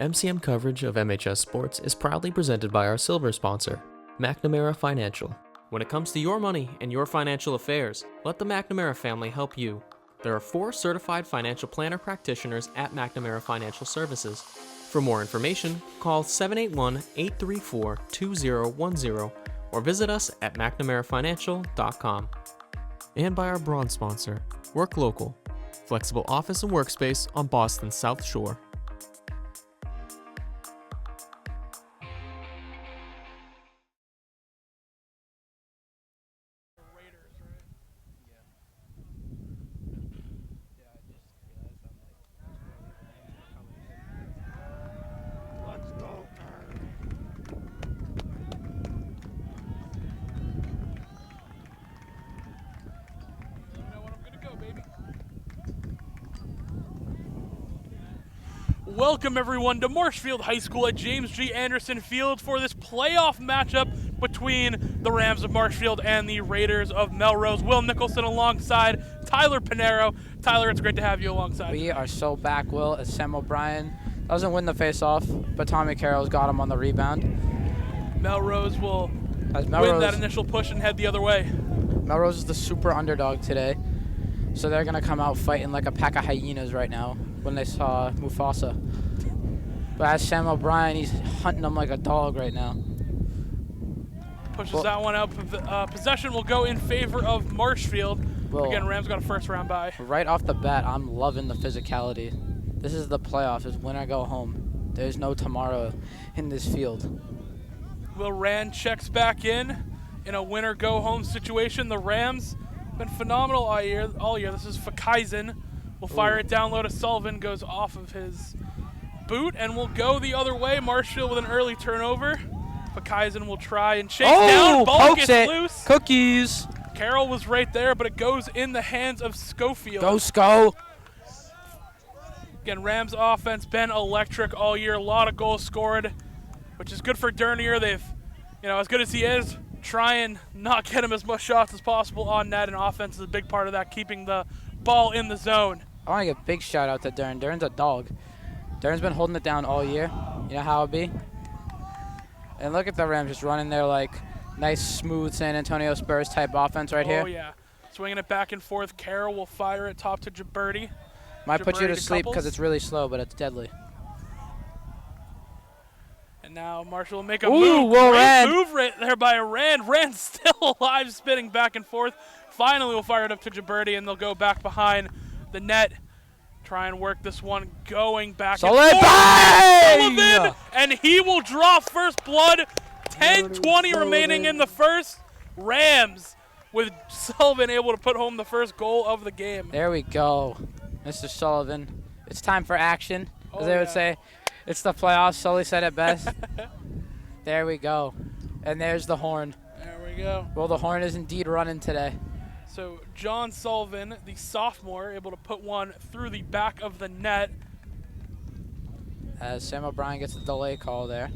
MCM coverage of MHS Sports is proudly presented by our silver sponsor, McNamara Financial. When it comes to your money and your financial affairs, let the McNamara family help you. There are 4 certified financial planner practitioners at McNamara Financial Services. For more information, call 781-834-2010 or visit us at mcnamarafinancial.com. And by our bronze sponsor, Work Local, flexible office and workspace on Boston's South Shore. Welcome everyone to Marshfield High School at James G. Anderson Field for this playoff matchup between the Rams of Marshfield and the Raiders of Melrose. Will Nicholson alongside Tyler Pinero. Tyler, it's great to have you alongside. We are so back, Will, as Sam O'Brien doesn't win the face-off, but Tommy Carroll's got him on the rebound. Melrose will win that initial push and head the other way. Melrose is the super underdog today, so they're going to come out fighting like a pack of hyenas right now when they saw Mufasa. But as Sam O'Brien, he's hunting them like a dog right now. Pushes that one out. Possession will go in favor of Marshfield. Again, Rams got a first-round bye. Right off the bat, I'm loving the physicality. This is the playoffs. It's win or go home. There's no tomorrow in this field. Will Rand checks back in a win-or-go-home situation. The Rams been phenomenal all year. This is Fakaisen. Will fire it down low to Sullivan. Goes off of his boot and will go the other way. Marshfield with an early turnover. Fakaisen will try and chase down. Ball gets loose. Cookies. Carroll was right there, but it goes in the hands of Schofield. Go, Sco. Again, Rams offense been electric all year. A lot of goals scored, which is good for Dernier. They've, as good as he is, try and not get him as much shots as possible on net, and offense is a big part of that, keeping the ball in the zone. I want to give a big shout out to Dern. Dern's a dog. Dern's been holding it down all year. You know how it be? And look at the Rams just running their nice, smooth San Antonio Spurs type offense right here. Oh, yeah. Swinging it back and forth. Carroll will fire it top to Gibberti. Might put you to sleep because it's really slow, but it's deadly. And now Marshall will make a move. Great move right there by Rand. Rand's still alive, spinning back and forth. Finally will fire it up to Gibberti, and they'll go back behind the net. Try and work this one going back and forth. Sullivan, and he will draw first blood. 10:20 remaining in the first. Rams with Sullivan able to put home the first goal of the game. There we go, Mr. Sullivan. It's time for action, as they would say. It's the playoffs. Sully said it best. There we go. And there's the horn. There we go. Well, the horn is indeed running today. So John Sullivan, the sophomore, able to put one through the back of the net. As Sam O'Brien gets a delay call there.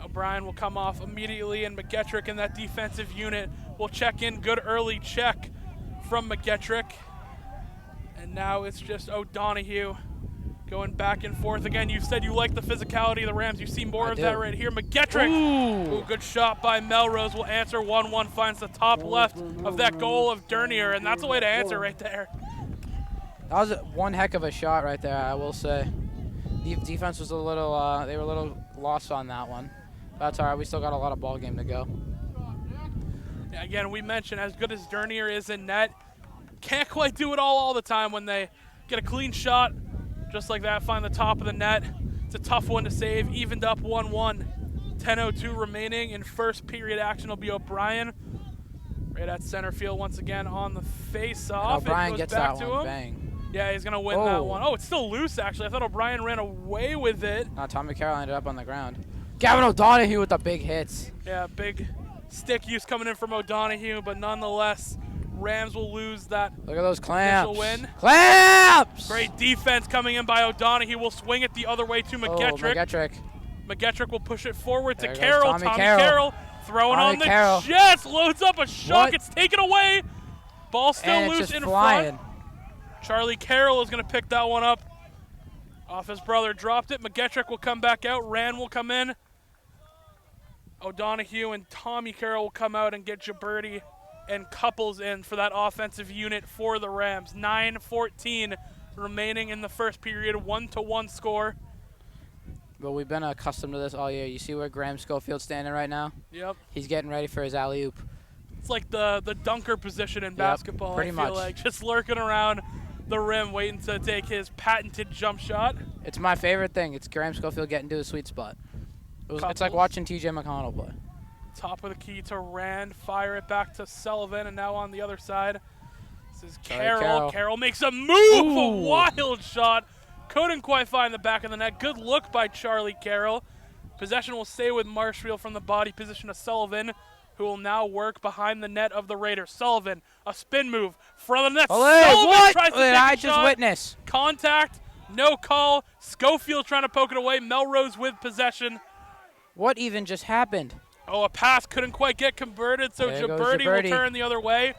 O'Brien will come off immediately, and McGettrick in that defensive unit will check in. Good early check from McGettrick. And now it's just O'Donoghue going back and forth. Again, you said you like the physicality of the Rams. You see more of that right here. McGettrick. Ooh, good shot by Melrose. Will answer 1-1. Finds the top left of that goal of Dernier, and that's the way to answer right there. That was one heck of a shot right there, I will say. The defense was a little, they were a little lost on that one. That's all right. We still got a lot of ball game to go. Yeah, again, we mentioned as good as Dernier is in net, can't quite do it all the time when they get a clean shot. Just like that, find the top of the net. It's a tough one to save. Evened up 1-1. 10:02 remaining in first period action will be O'Brien. Right at center field once again on the face-off. O'Brien gets that one, bang. Yeah, he's going to win that one. Oh, it's still loose, actually. I thought O'Brien ran away with it. No, Tommy Carroll ended up on the ground. Gavin O'Donoghue with the big hits. Yeah, big stick use coming in from O'Donoghue, but nonetheless, Rams will lose that. Look at those clamps. Initial win. Clamps! Great defense coming in by O'Donoghue. Will swing it the other way to McGettrick. McGettrick will push it forward to Carroll. Tommy Carroll throwing on the chest. Loads up a shot. It's taken away. Ball still loose in front. Charlie Carroll is going to pick that one up. Off his brother, dropped it. McGetrick will come back out. Rand will come in. O'Donohue and Tommy Carroll will come out and get Gibberti and Couples in for that offensive unit for the Rams. 9:14 remaining in the first period, 1-1 score. Well, we've been accustomed to this all year. You see where Graham Schofield's standing right now? Yep. He's getting ready for his alley-oop. It's like the dunker position in basketball, pretty I feel much. like. Just lurking around the rim, waiting to take his patented jump shot. It's my favorite thing. It's Graham Schofield getting to his sweet spot. It's like Couples. watching T.J. McConnell play. Top of the key to Rand. Fire it back to Sullivan, and now on the other side, this is Carroll. Carroll makes a move, a wild shot. Couldn't quite find the back of the net. Good look by Charlie Carroll. Possession will stay with Marshfield from the body position of Sullivan, who will now work behind the net of the Raiders. Sullivan, a spin move, front of the net. Sullivan tries to take a shot. Witness. Contact, no call. Schofield trying to poke it away. Melrose with possession. What even just happened? Oh, a pass couldn't quite get converted, so Gibberti will turn the other way.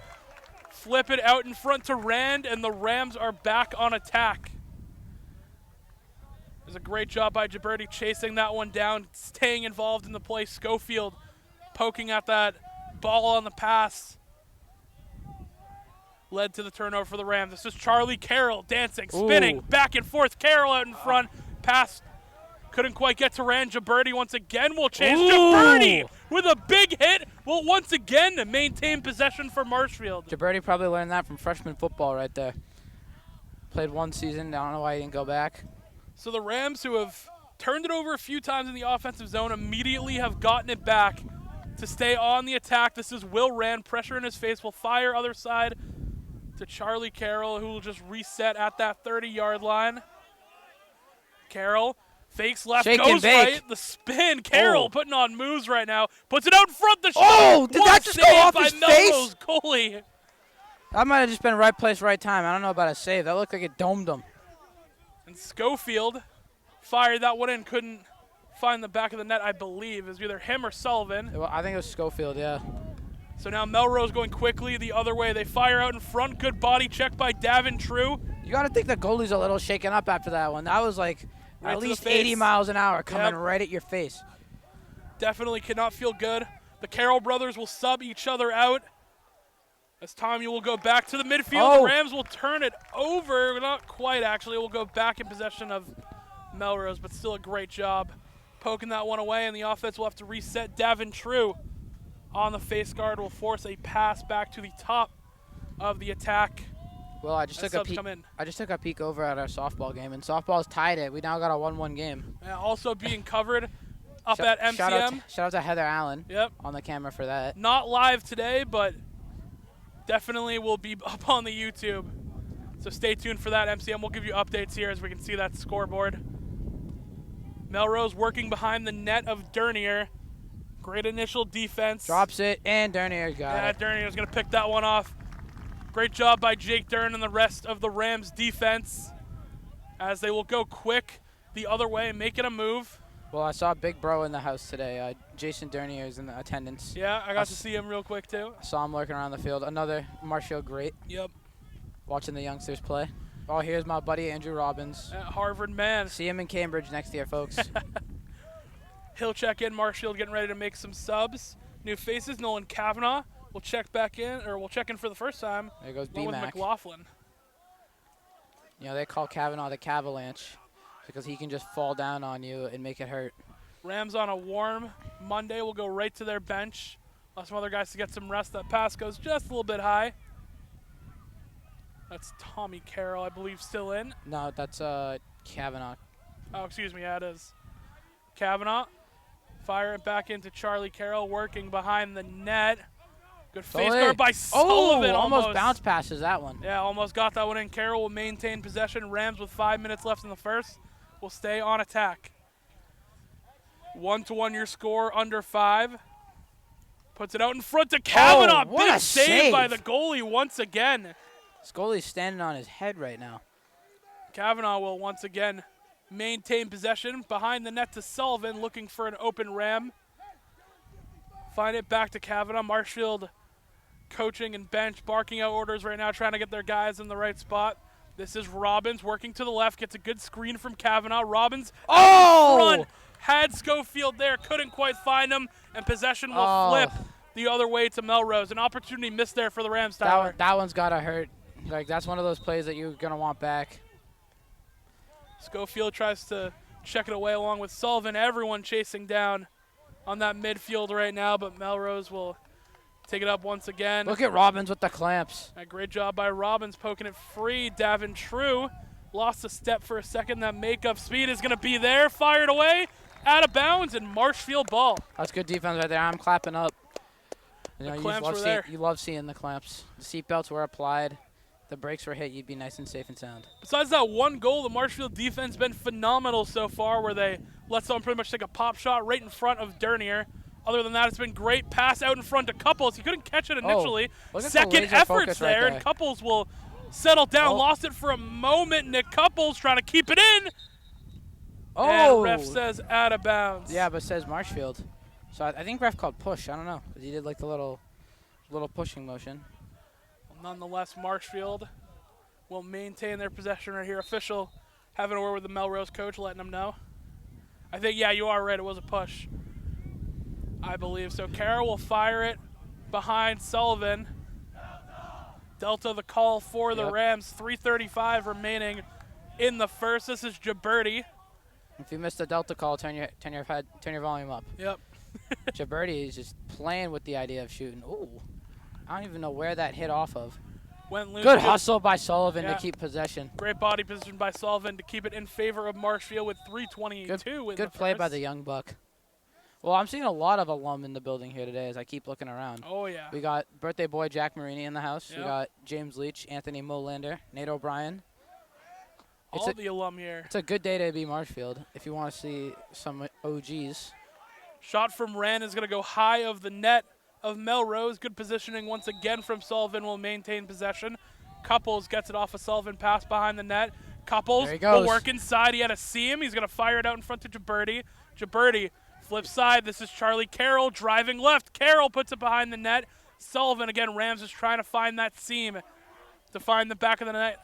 Flip it out in front to Rand, and the Rams are back on attack. There's a great job by Gibberti chasing that one down, staying involved in the play. Schofield poking at that ball on the pass. Led to the turnover for the Rams. This is Charlie Carroll dancing, spinning, back and forth. Carroll out in front. Pass couldn't quite get to Rand. Gibberti once again will chase. Gibberti with a big hit will once again maintain possession for Marshfield. Gibberti probably learned that from freshman football right there. Played one season. I don't know why he didn't go back. So the Rams, who have turned it over a few times in the offensive zone, immediately have gotten it back to stay on the attack. This is Will Rand, pressure in his face, will fire other side to Charlie Carroll, who will just reset at that 30-yard line. Carroll fakes left, goes right, the spin. Carroll putting on moves right now, puts it out in front. The shot. Oh, did that just go off his Melrose goalie. That might have just been right place, right time. I don't know about a save. That looked like it domed him. And Schofield fired that one in, couldn't find the back of the net, I believe. It was either him or Sullivan. Well, I think it was Schofield, yeah. So now Melrose going quickly the other way. They fire out in front. Good body check by Davin True. You got to think the goalie's a little shaken up after that one. That was like at least 80 miles an hour coming right at your face. Definitely cannot feel good. The Carroll brothers will sub each other out. As Tommy will go back to the midfield. The Rams will turn it over. Not quite, actually. We'll go back in possession of Melrose, but still a great job poking that one away, and the offense will have to reset. Davin True on the face guard will force a pass back to the top of the attack. Well, I just took a peek over at our softball game, and softball's tied it. We now got a 1-1 game. Also being covered up at MCM. Shout out to Heather Allen on the camera for that. Not live today, but definitely will be up on the YouTube. So stay tuned for that. MCM will give you updates here as we can see that scoreboard. Melrose working behind the net of Dernier. Great initial defense. Drops it, and Dernier got it. Yeah, Dernier's going to pick that one off. Great job by Jake Dern and the rest of the Rams defense as they will go quick the other way and make it a move. Well, I saw Big Bro in the house today. Jason Dernier is in the attendance. Yeah, I got to see him real quick too. I saw him lurking around the field. Another Marshfield great. Yep. Watching the youngsters play. Oh, here's my buddy Andrew Robbins. Harvard man. See him in Cambridge next year, folks. He'll check in. Marshfield getting ready to make some subs. New faces. Nolan Kavanaugh will check back in, or will check in for the first time. There goes B-Mac. With McLaughlin. You know, they call Kavanaugh the Cavalanche because he can just fall down on you and make it hurt. Rams on a warm Monday will go right to their bench. Allow some other guys to get some rest. That pass goes just a little bit high. That's Tommy Carroll, I believe, still in. No, that's Kavanaugh. Oh, excuse me, yeah, it is. Kavanaugh. Fire it back into Charlie Carroll, working behind the net. Good face guard by Sullivan. Almost bounce passes that one. Yeah, almost got that one in. Carroll will maintain possession. Rams with 5 minutes left in the first will stay on attack. 1-1 your score, under 5. Puts it out in front to Kavanaugh. Big save by the goalie once again. This goalie's standing on his head right now. Kavanaugh will once again maintain possession. Behind the net to Sullivan, looking for an open Ram. Find it back to Kavanaugh. Marshfield coaching and bench, barking out orders right now, trying to get their guys in the right spot. This is Robbins working to the left, gets a good screen from Kavanaugh. Robbins Oh! front, had Schofield there, couldn't quite find him, and possession will flip the other way to Melrose. An opportunity missed there for the Rams, Tyler. That one's got to hurt. Like, that's one of those plays that you're going to want back. Schofield tries to check it away along with Sullivan. Everyone chasing down on that midfield right now, but Melrose will take it up once again. Look at Robbins with the clamps. A great job by Robbins poking it free. Davin True lost a step for a second. That makeup speed is going to be there. Fired away, out of bounds, and Marshfield ball. That's good defense right there. I'm clapping up. You know, clamps were there. You love seeing the clamps. The seatbelts were applied. The brakes were hit. You'd be nice and safe and sound. Besides that one goal, the Marshfield defense has been phenomenal so far, where they let someone pretty much take a pop shot right in front of Dernier. Other than that, it's been great. Pass out in front to Couples. He couldn't catch it initially. Second efforts there, and Couples will settle down. Lost it for a moment. Nick Couples trying to keep it in. And ref says out of bounds. Yeah, but it says Marshfield. So I think ref called push. I don't know. He did like the little pushing motion. Nonetheless, Marshfield will maintain their possession right here. Official having a word with the Melrose coach, letting them know. I think, yeah, you are right. It was a push, I believe. So Carroll will fire it behind Sullivan. Delta the call for the Rams. 3:35 remaining in the first. This is Gibberti. If you missed the Delta call, turn your volume up. Yep. Gibberti is just playing with the idea of shooting. Ooh, I don't even know where that hit off of. Went loose. Good hustle by Sullivan to keep possession. Great body position by Sullivan to keep it in favor of Marshfield with 3:22. Good play by the young buck. Well, I'm seeing a lot of alum in the building here today as I keep looking around. Oh, yeah. We got birthday boy Jack Marini in the house. Yep. We got James Leach, Anthony Molander, Nate O'Brien. All the alum here. It's a good day to be Marshfield if you want to see some OGs. Shot from Rand is going to go high of the net of Melrose. Good positioning once again from Sullivan. Will maintain possession. Couples gets it off a Sullivan pass behind the net. Couples will work inside. He had a seam. He's going to fire it out in front to Gibberti. Gibberti flip side. This is Charlie Carroll driving left. Carroll puts it behind the net. Sullivan again. Rams is trying to find that seam to find the back of the net.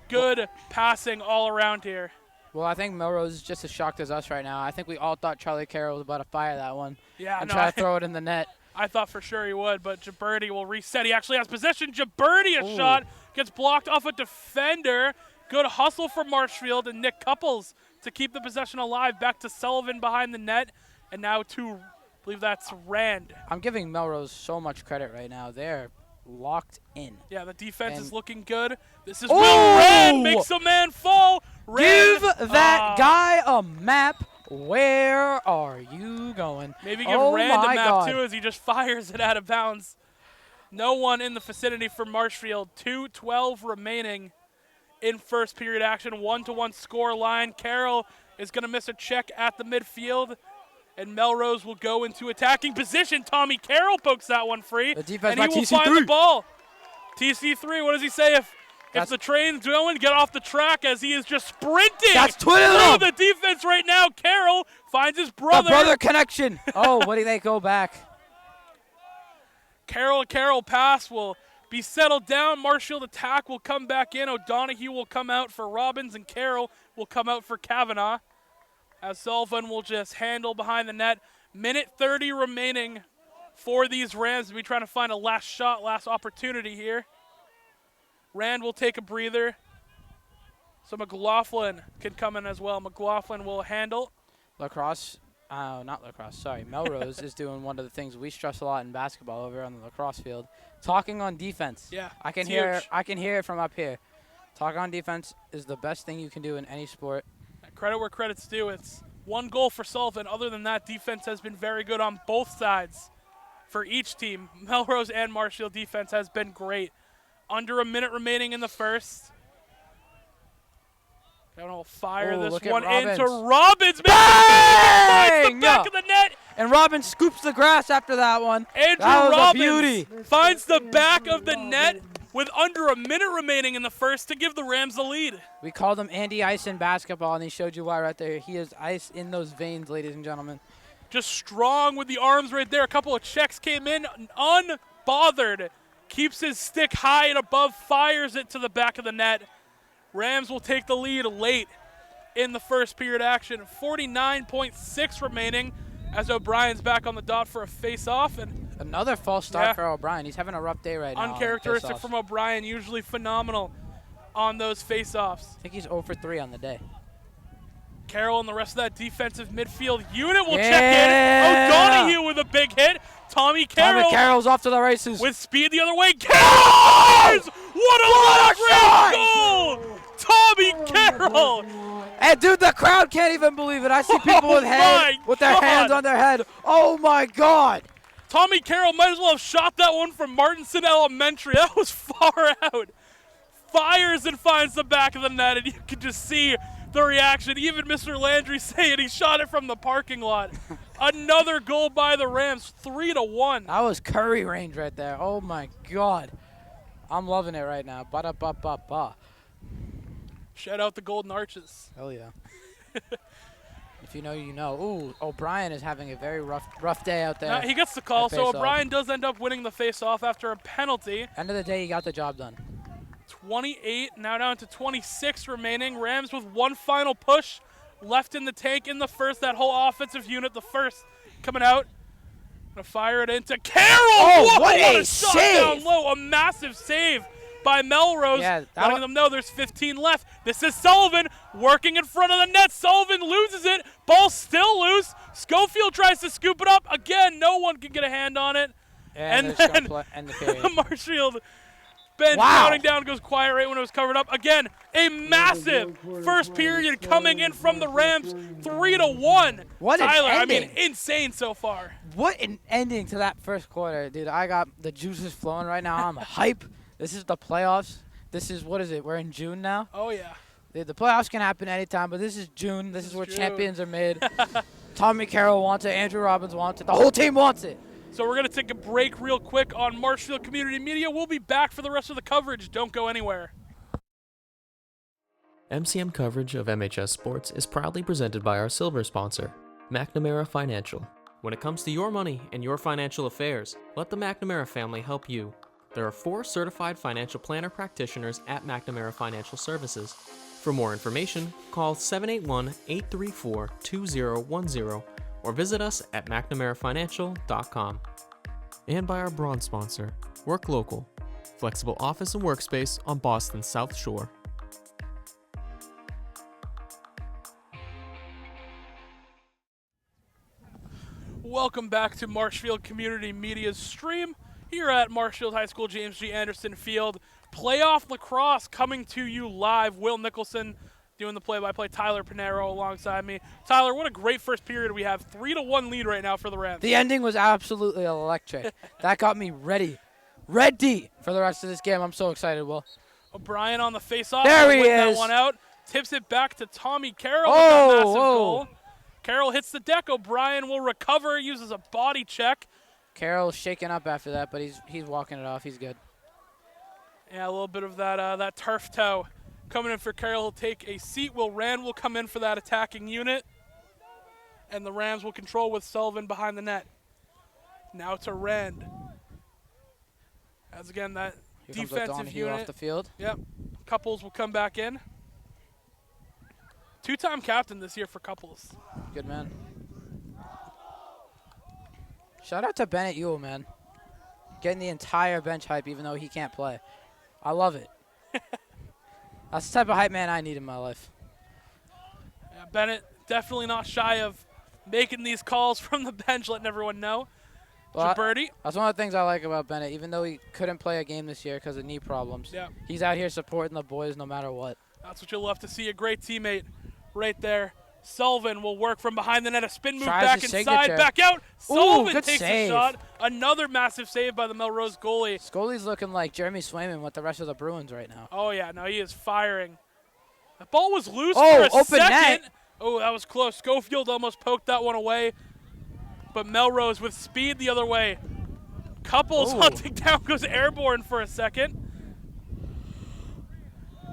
Good passing all around here. Well, I think Melrose is just as shocked as us right now. I think we all thought Charlie Carroll was about to fire that one and try to throw it in the net. I thought for sure he would, but Gibberti will reset. He actually has possession. Gibberti, shot, gets blocked off a defender. Good hustle from Marshfield and Nick Couples to keep the possession alive. Back to Sullivan behind the net, and now to, I believe that's Rand. I'm giving Melrose so much credit right now. They're locked in. Yeah, the defense is looking good. This is Will Rand makes a man fall. Rand, give that guy a map. Where are you going? Maybe give Rand a map too as he just fires it out of bounds. No one in the vicinity for Marshfield. 2:12 remaining in first period action. 1-1 score line. Carroll is going to miss a check at the midfield, and Melrose will go into attacking position. Tommy Carroll pokes that one free, the defense and he will find the ball. TC3, what does he say? If the train's going, get off the track as he is just sprinting. That's through the defense right now. Carroll finds his brother. The brother connection. What do they go back? Carroll pass will be settled down. Marshfield attack will come back in. O'Donoghue will come out for Robbins, and Carroll will come out for Kavanaugh, as Sullivan will just handle behind the net. Minute 30 remaining for these Rams to be trying to find a last shot, last opportunity here. Rand will take a breather. So McLaughlin can come in as well. McLaughlin will handle. Melrose is doing one of the things we stress a lot in basketball over on the lacrosse field. Talking on defense. Yeah, I can hear it from up here. Talking on defense is the best thing you can do in any sport. Credit where credit's due. It's one goal for Sullivan. Other than that, defense has been very good on both sides for each team. Melrose and Marshfield defense has been great. Under a minute remaining in the first. Kavanaugh will fire this one into Robbins. Bang! The back of the net. And Robbins scoops the grass after that one. Andrew Robbins finds the back of the net with under a minute remaining in the first to give the Rams the lead. We called him Andy Ice in basketball, and he showed you why right there. He is ice in those veins, ladies and gentlemen. Just strong with the arms right there. A couple of checks came in, unbothered. Keeps his stick high and above, fires it to the back of the net. Rams will take the lead late in the first period action. 49.6 remaining as O'Brien's back on the dot for a face-off. And another false start for O'Brien. He's having a rough day right now. Uncharacteristic from O'Brien, usually phenomenal on those face-offs. I think he's 0 for 3 on the day. Carroll and the rest of that defensive midfield unit will check in. O'Donoghue with a big hit. Tommy Carroll's off to the races. With speed the other way. Carroll! What a long-range goal! Tommy Carroll! And dude, the crowd can't even believe it. I see people with their hands on their head. Oh my God! Tommy Carroll might as well have shot that one from Martinson Elementary. That was far out. Fires and finds the back of the net, and you can just see the reaction. Even Mr. Landry saying he shot it from the parking lot. Another goal by the Rams, 3-1. That was Curry range right there. Oh my God. I'm loving it right now. Ba-da-ba-ba-ba. Shout out the Golden Arches. Hell yeah. If you know, you know. Ooh, O'Brien is having a very rough day out there. He gets the call, so O'Brien does end up winning the face-off after a penalty. End of the day, he got the job done. 28, now down to 26 remaining. Rams with one final push left in the tank in the first. That whole offensive unit, the first coming out. Gonna fire it into Carroll. Oh, what a shot save! Down low, a massive save by Melrose, letting them know there's 15 left. This is Sullivan working in front of the net. Sullivan loses it. Ball still loose. Schofield tries to scoop it up. Again, no one can get a hand on it. And then the Marshfield bench counting down, goes quiet right when it was covered up. Again, a massive first period coming in from the Rams, 3-1. What Tyler, an ending. I mean, insane so far. What an ending to that first quarter, dude. I got the juices flowing right now. I'm hype. This is the playoffs. This is, what is it? We're in June now? Oh, yeah. The playoffs can happen anytime, but this is June. This is where champions are made. Tommy Carroll wants it. Andrew Robbins wants it. The whole team wants it. So we're going to take a break real quick on Marshfield Community Media. We'll be back for the rest of the coverage. Don't go anywhere. MCM coverage of MHS Sports is proudly presented by our silver sponsor, McNamara Financial. When it comes to your money and your financial affairs, let the McNamara family help you. There are 4 certified financial planner practitioners at McNamara Financial Services. For more information, call 781-834-2010 or visit us at mcnamarafinancial.com. And by our bronze sponsor, Work Local, flexible office and workspace on Boston's South Shore. Welcome back to Marshfield Community Media's stream here at Marshfield High School James G. Anderson Field. Playoff lacrosse coming to you live. Will Nicholson doing the play-by-play. Tyler Pinero alongside me. Tyler, what a great first period we have. 3-1 lead right now for the Rams. The ending was absolutely electric. That got me ready for the rest of this game. I'm so excited, Will. O'Brien on the face-off. There he is. That one out. Tips it back to Tommy Carroll with that massive goal. Carroll hits the deck. O'Brien will recover, uses a body check. Carroll's shaking up after that, but he's walking it off. He's good. Yeah, a little bit of that turf toe coming in for Carroll. He'll take a seat. Rand will come in for that attacking unit. And the Rams will control with Sullivan behind the net. Now to Rand. As again, that Here defensive unit off the field. Yep. Couples will come back in. 2-time captain this year for Couples. Good man. Shout out to Bennett Ewell, man. Getting the entire bench hype even though he can't play. I love it. That's the type of hype man I need in my life. Yeah, Bennett definitely not shy of making these calls from the bench, letting everyone know. Well, Birdie. That's one of the things I like about Bennett. Even though he couldn't play a game this year because of knee problems, he's out here supporting the boys no matter what. That's what you'll love to see, a great teammate right there. Sullivan will work from behind the net, a spin move back inside, back out. Sullivan takes a shot. Another massive save by the Melrose goalie. Scully's looking like Jeremy Swayman with the rest of the Bruins right now. Oh, yeah, no, he is firing. The ball was loose for a second. Net. Oh, that was close. Schofield almost poked that one away. But Melrose with speed the other way. Couples hunting down, goes airborne for a second.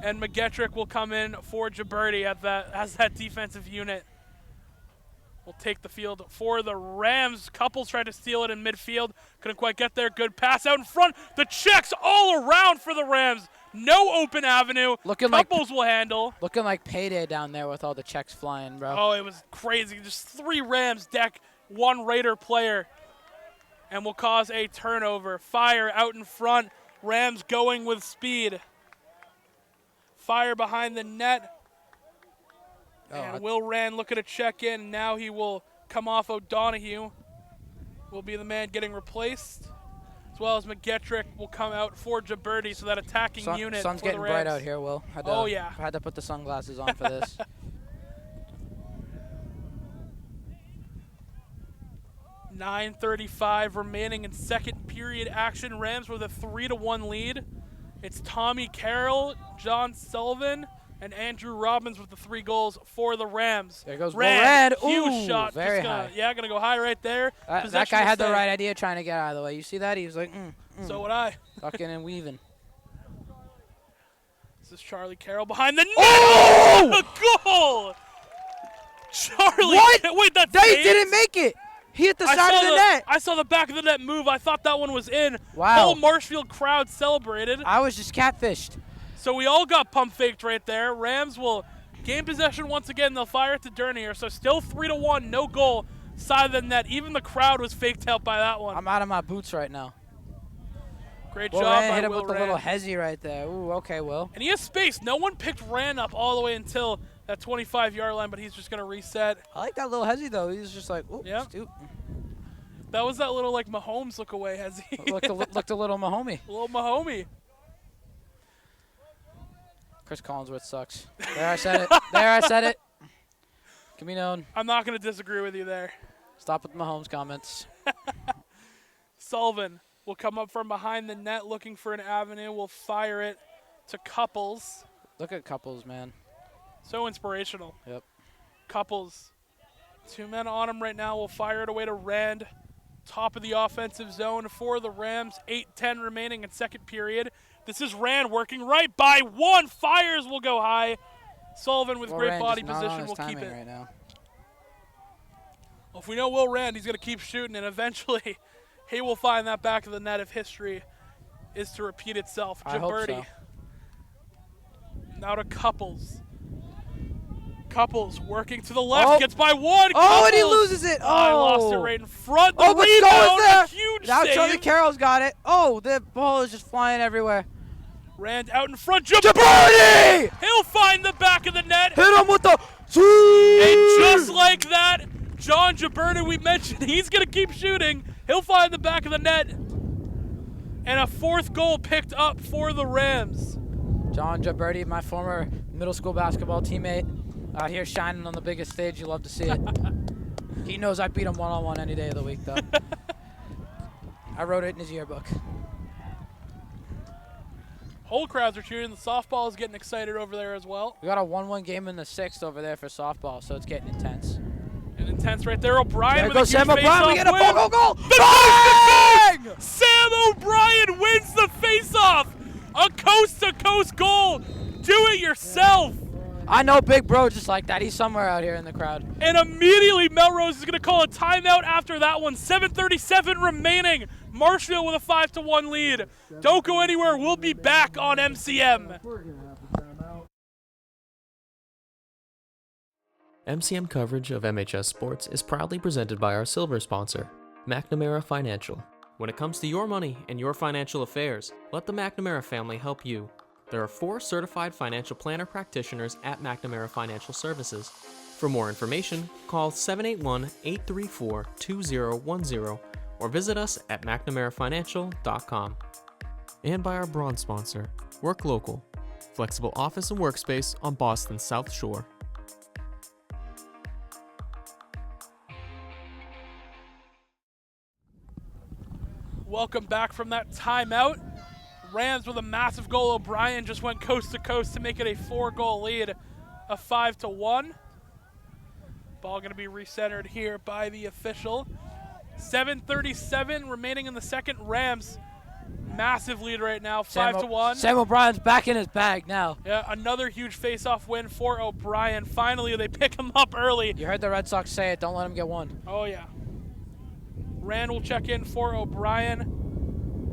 And McGettrick will come in for Gibberti as that defensive unit. Will take the field for the Rams. Couples tried to steal it in midfield. Couldn't quite get there. Good pass out in front. The checks all around for the Rams. No open avenue. Looking like Couples will handle. Looking like payday down there with all the checks flying, bro. Oh, it was crazy. Just 3 Rams deck, 1 Raider player, and will cause a turnover. Fire out in front. Rams going with speed. Fire behind the net. And Will Rand looking to check in. Now he will come off O'Donoghue. Will be the man getting replaced. As well as McGettrick will come out for Gibberti, so that attacking unit. Sun's getting bright out here, Will. Yeah. I had to put the sunglasses on for this. 9:35 remaining in second period action. Rams with a 3-1 lead. It's Tommy Carroll, John Sullivan, and Andrew Robbins with the 3 goals for the Rams. There goes Rand. Huge Ooh, shot. very high. Yeah, gonna go high right there. That guy had the right idea trying to get out of the way. You see that? He was like, So would I. Ducking and weaving. This is Charlie Carroll behind the net. Oh! A goal! Charlie. What? Wait, that's They didn't make it. He hit the side of the net. I saw the back of the net move. I thought that one was in. Wow. Whole Marshfield crowd celebrated. I was just catfished. So we all got pump faked right there. Rams will gain possession once again. They'll fire it to Dernier. So still 3-1, no goal. Side of the net. Even the crowd was faked out by that one. I'm out of my boots right now. Great Will job Rand by hit him Will with the Rand. little hezzy right there. Ooh, okay, Will. And he has space. No one picked Rand up all the way until that 25-yard line, but he's just going to reset. I like that little hezzy, though. He's just like, ooh, Yeah. That was that little, like, Mahomes look away, has he? looked a little Mahomey. A little Mahomey. Chris Collinsworth sucks. There, I said it. There, I said it. Can be known. I'm not going to disagree with you there. Stop with Mahomes comments. Sullivan will come up from behind the net looking for an avenue. Will fire it to Couples. Look at Couples, man. So inspirational. Yep. Couples. 2 men on him right now. Will fire it away to Rand. Top of the offensive zone for the Rams. 8:10 remaining in second period. This is Rand working right by one. Fires will go high. Sullivan with great Rand body just not on position his will keep timing it. right now. Well, if we know Will Rand, he's going to keep shooting, and eventually he will find that back of the net if history is to repeat itself. I hope Gibberti. so. Now to Couples. Couples working to the left, gets by one. Oh, and he Couples. loses it. I lost it right in front. The but go rebound, there. a huge Now save. Charlie Carroll's got it. Oh, the ball is just flying everywhere. Rand out in front. Gibberti! He'll find the back of the net. Hit him with the And just like that, John Gibberti, we mentioned, he's going to keep shooting. He'll find the back of the net. And a 4th goal picked up for the Rams. John Gibberti, my former middle school basketball teammate, out here shining on the biggest stage. You love to see it. He knows I beat him one-on-one any day of the week, though. I wrote it in his yearbook. Whole crowds are cheering. The softball is getting excited over there as well. We got a 1-1 game in the 6th over there for softball, so it's getting intense. And intense right there. O'Brien There with goes a huge Sam O'Brien. We face-off get a win. goal! The Sam O'Brien wins the face-off. A coast-to-coast goal. Do it yourself. I know Big Bro just like that. He's somewhere out here in the crowd. And immediately Melrose is going to call a timeout after that one. 7:37 remaining. Marshfield with a 5-1 lead. Don't go anywhere. We'll be back on MCM. MCM coverage of MHS Sports is proudly presented by our silver sponsor, McNamara Financial. When it comes to your money and your financial affairs, let the McNamara family help you. There are 4 certified financial planner practitioners at McNamara Financial Services. For more information, call 781-834-2010 or visit us at mcnamarafinancial.com. And by our bronze sponsor, Work Local, flexible office and workspace on Boston's South Shore. Welcome back from that timeout. Rams with a massive goal. O'Brien just went coast to coast to make it a 4-goal lead, a 5-1. Ball going to be recentered here by the official. 7:37 remaining in the second. Rams, massive lead right now, 5-1. Sam O'Brien's back in his bag now. Yeah, another huge face-off win for O'Brien. Finally, they pick him up early. You heard the Red Sox say it. Don't let him get one. Oh, yeah. Rand will check in for O'Brien.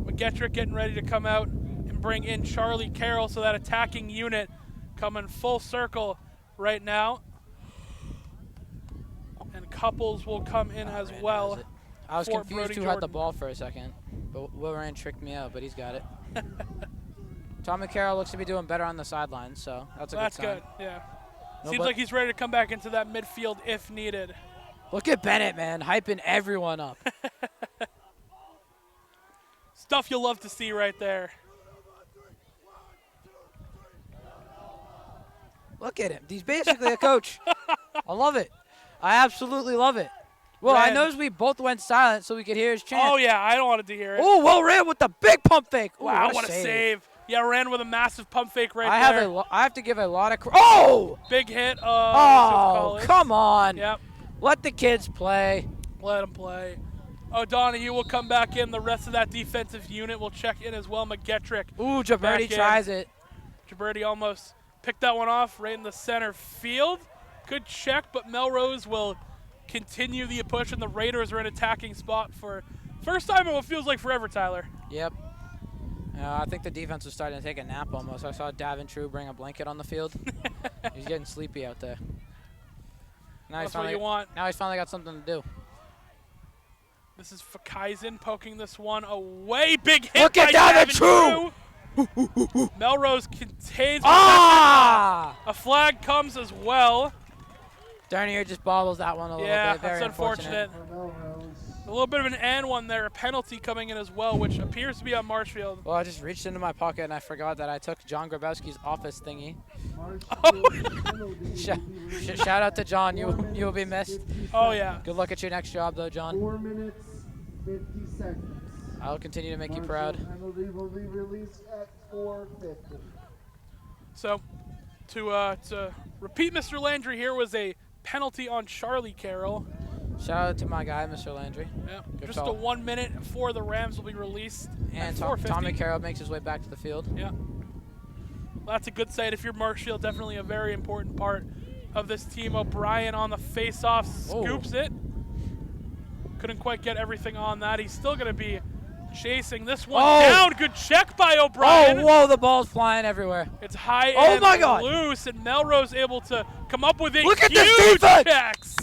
McGettrick getting ready to come out. And bring in Charlie Carroll, so that attacking unit coming full circle right now. And Couples will come in as well. I was for confused Brody who Jordan. had the ball for a second, but Will Rand tricked me out, but he's got it. Tommy Carroll looks to be doing better on the sidelines, so that's a good sign. That's good, yeah. No, Seems but like he's ready to come back into that midfield if needed. look at Bennett, man, hyping everyone up. Stuff you'll love to see right there. Look at him. He's basically a coach. I love it. I absolutely love it. Well, I Rand. noticed we both went silent so we could hear his chant. Oh, yeah, I don't want to hear it. Oh, Will Rand with the big pump fake. Ooh, Wow, what a save. Yeah, Rand with a massive pump fake right there. I have to give a lot of oh! Big hit. Oh, come on. Yep, Let the kids play. let him play. O'Donohue will come back in. The rest of that defensive unit will check in as well. McGettrick. Ooh, back Jaberti in. tries it. Jaberti almost picked that one off right in the center field. Good check, but Melrose will continue the push, and the Raiders are in attacking spot for first time in what feels like forever, Tyler. Yep. I think the defense was starting to take a nap almost. I saw Davin True bring a blanket on the field. He's getting sleepy out there. Now That's what you want. Now he's finally got something to do. This is Fakaisen poking this one away. Big hit Look by at Davin True. Melrose contains. Ah! A flag comes as well. Dernier just bobbles that one a little Yeah, bit. Very that's unfortunate. A little bit of an and one there. A penalty coming in as well, which appears to be on Marshfield. Well, I just reached into my pocket and I forgot that I took John Grabowski's office thingy. Shout out to John. You will be missed. Oh, yeah. Good luck at your next job, though, John. 4 minutes, 50 seconds. I'll continue to make you proud. Penalty will be released at 4:50. So, to repeat Mr. Landry, here was a penalty on Charlie Carroll. Shout out to my guy, Mr. Landry. Yeah, Good just call. a 1 minute before the Rams will be released. And at 4:50. Tommy Carroll makes his way back to the field. Yeah. Well, that's a good sight. If you're Marshfield, definitely a very important part of this team. O'Brien on the face-off scoops it. Couldn't quite get everything on that. He's still going to be chasing this one down. Good check by O'Brien. Oh, whoa, the ball's flying everywhere. It's high Oh my God. loose, and Melrose able to come up with it. Look at Huge this defense. checks.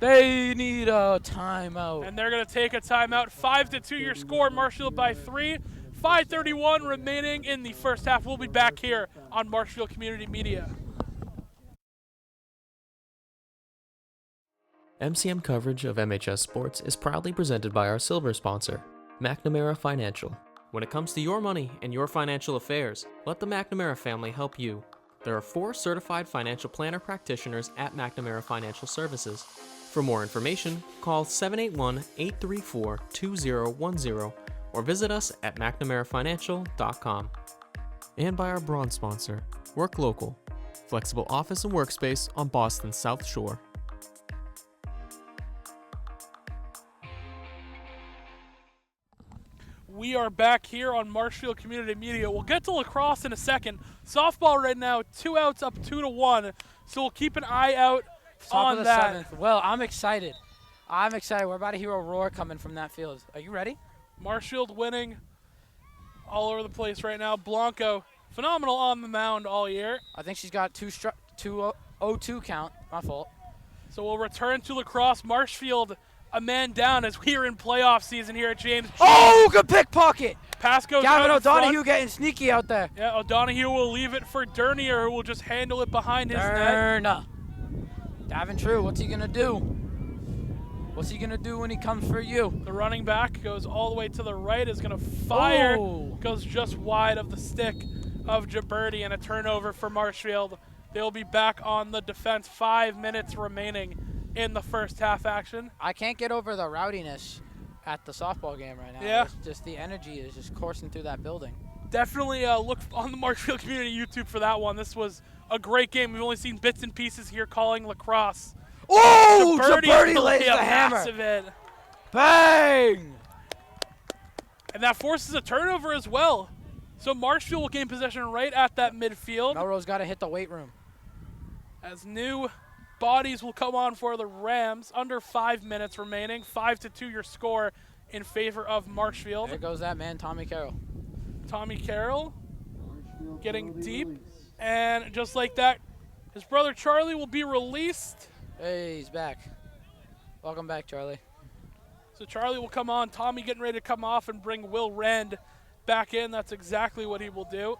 They need a timeout. And they're going to take a timeout. 5-2 your score. Marshfield by 3. 5:31 remaining in the first half. We'll be back here on Marshfield Community Media. MCM coverage of MHS Sports is proudly presented by our silver sponsor, McNamara Financial. When it comes to your money and your financial affairs, let the McNamara family help you. There are 4 certified financial planner practitioners at McNamara Financial Services. For more information, call 781-834-2010 or visit us at mcnamarafinancial.com. And by our bronze sponsor, Work Local, flexible office and workspace on Boston's South Shore. We are back here on Marshfield Community Media. We'll get to lacrosse in a second. Softball right now, 2 outs up 2-1. So we'll keep an eye out Top on of the that. 7th. Well, I'm excited. We're about to hear a roar coming from that field. Are you ready? Marshfield winning all over the place right now. Blanco, phenomenal on the mound all year. I think she's got 2-0-2 count. My fault. So we'll return to lacrosse. Marshfield, a man down as we are in playoff season here at James. Oh, good pickpocket. Pass goes Gavin out in front. O'Donohue getting sneaky out there. Yeah, O'Donohue will leave it for Dernier, who will just handle it behind his net. Davin True, what's he going to do? What's he going to do when he comes for you? The running back goes all the way to the right, is going to fire. Oh. Goes just wide of the stick of Jaberti, and a turnover for Marshfield. They'll be back on the defense. 5 minutes remaining in the first half action. I can't get over the rowdiness at the softball game right now. Yeah. It's just the energy is just coursing through that building. Definitely look on the Marshfield Community YouTube for that one. This was a great game. We've only seen bits and pieces here calling lacrosse. Oh, Jaberti lays a the hammer. massive hit. Bang! And that forces a turnover as well. So Marshfield will gain possession right at that midfield. Melrose got to hit the weight room. As new bodies will come on for the Rams. Under 5 minutes remaining. 5-2 your score in favor of Marshfield. There goes that man, Tommy Carroll. Tommy Carroll Marshfield getting penalty deep. release. And just like that, his brother Charlie will be released. Hey, he's back. Welcome back, Charlie. So Charlie will come on. Tommy getting ready to come off and bring Will Rand back in. That's exactly what he will do.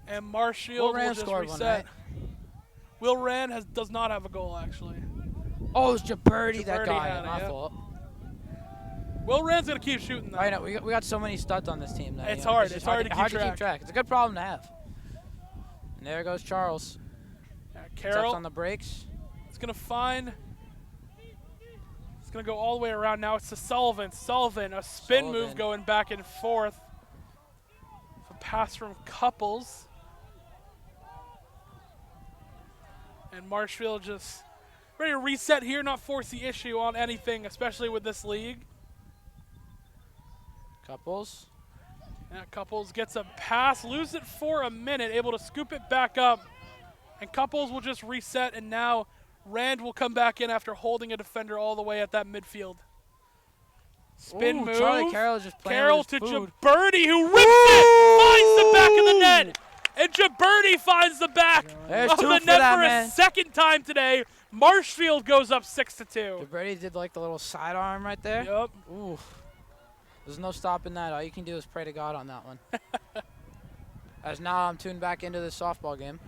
And Marshfield will just scored reset. one, right? Will Rand does not have a goal, actually. Oh, it's Jaberti that Jaberti got had it. it, My yeah. fault. Will Rand's going to keep shooting, though. I know. We got so many studs on this team. That, It's hard. It's hard to keep track. It's a good problem to have. And there goes Charles. Yeah, Steps Carroll on the brakes. is going to find. It's going to go all the way around now. It's to Sullivan. Sullivan, a spin move Sullivan. going back and forth. A pass from Couples. And Marshfield just ready to reset here, not force the issue on anything, especially with this league. Couples. Yeah, Couples gets a pass, lose it for a minute, able to scoop it back up. And Couples will just reset, and now Rand will come back in after holding a defender all the way at that midfield. Spin Ooh, move. Charlie Carroll is just playing Carroll with to his food. Jaberti, who rips it, finds the back of the net. And Jaberti finds the back There's of two the for net that for man. a second time today. Marshfield goes up 6-2. Jaberti did like the little sidearm right there. Yep. Ooh. There's no stopping that. All you can do is pray to God on that one. As now I'm tuned back into the softball game.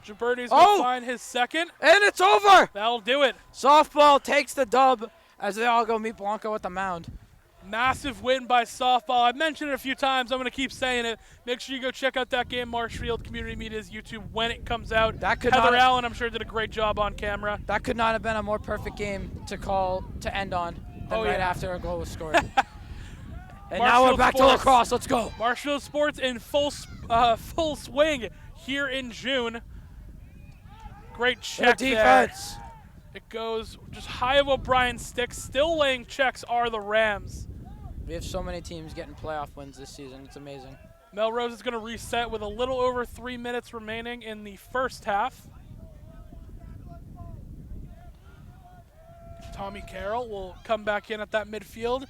Jaberti's going Oh! to find his second. And it's over! That'll do it. Softball takes the dub as they all go meet Blanco at the mound. Massive win by softball. I've mentioned it a few times. I'm going to keep saying it. Make sure you go check out that game, Marshfield Community Media's YouTube, when it comes out. That could Heather not- Allen, I'm sure, did a great job on camera. That could not have been a more perfect game to call to end on than Oh, right yeah. after a goal was scored. And now we're Marshfield back to Sports. lacrosse. Let's go. Marshfield Sports in full swing here in June. Great check Their there. defense. It goes just high of O'Brien's stick. Still laying checks are the Rams. We have so many teams getting playoff wins this season. It's amazing. Melrose is going to reset with a little over 3 minutes remaining in the first half. Tommy Carroll will come back in at that midfield.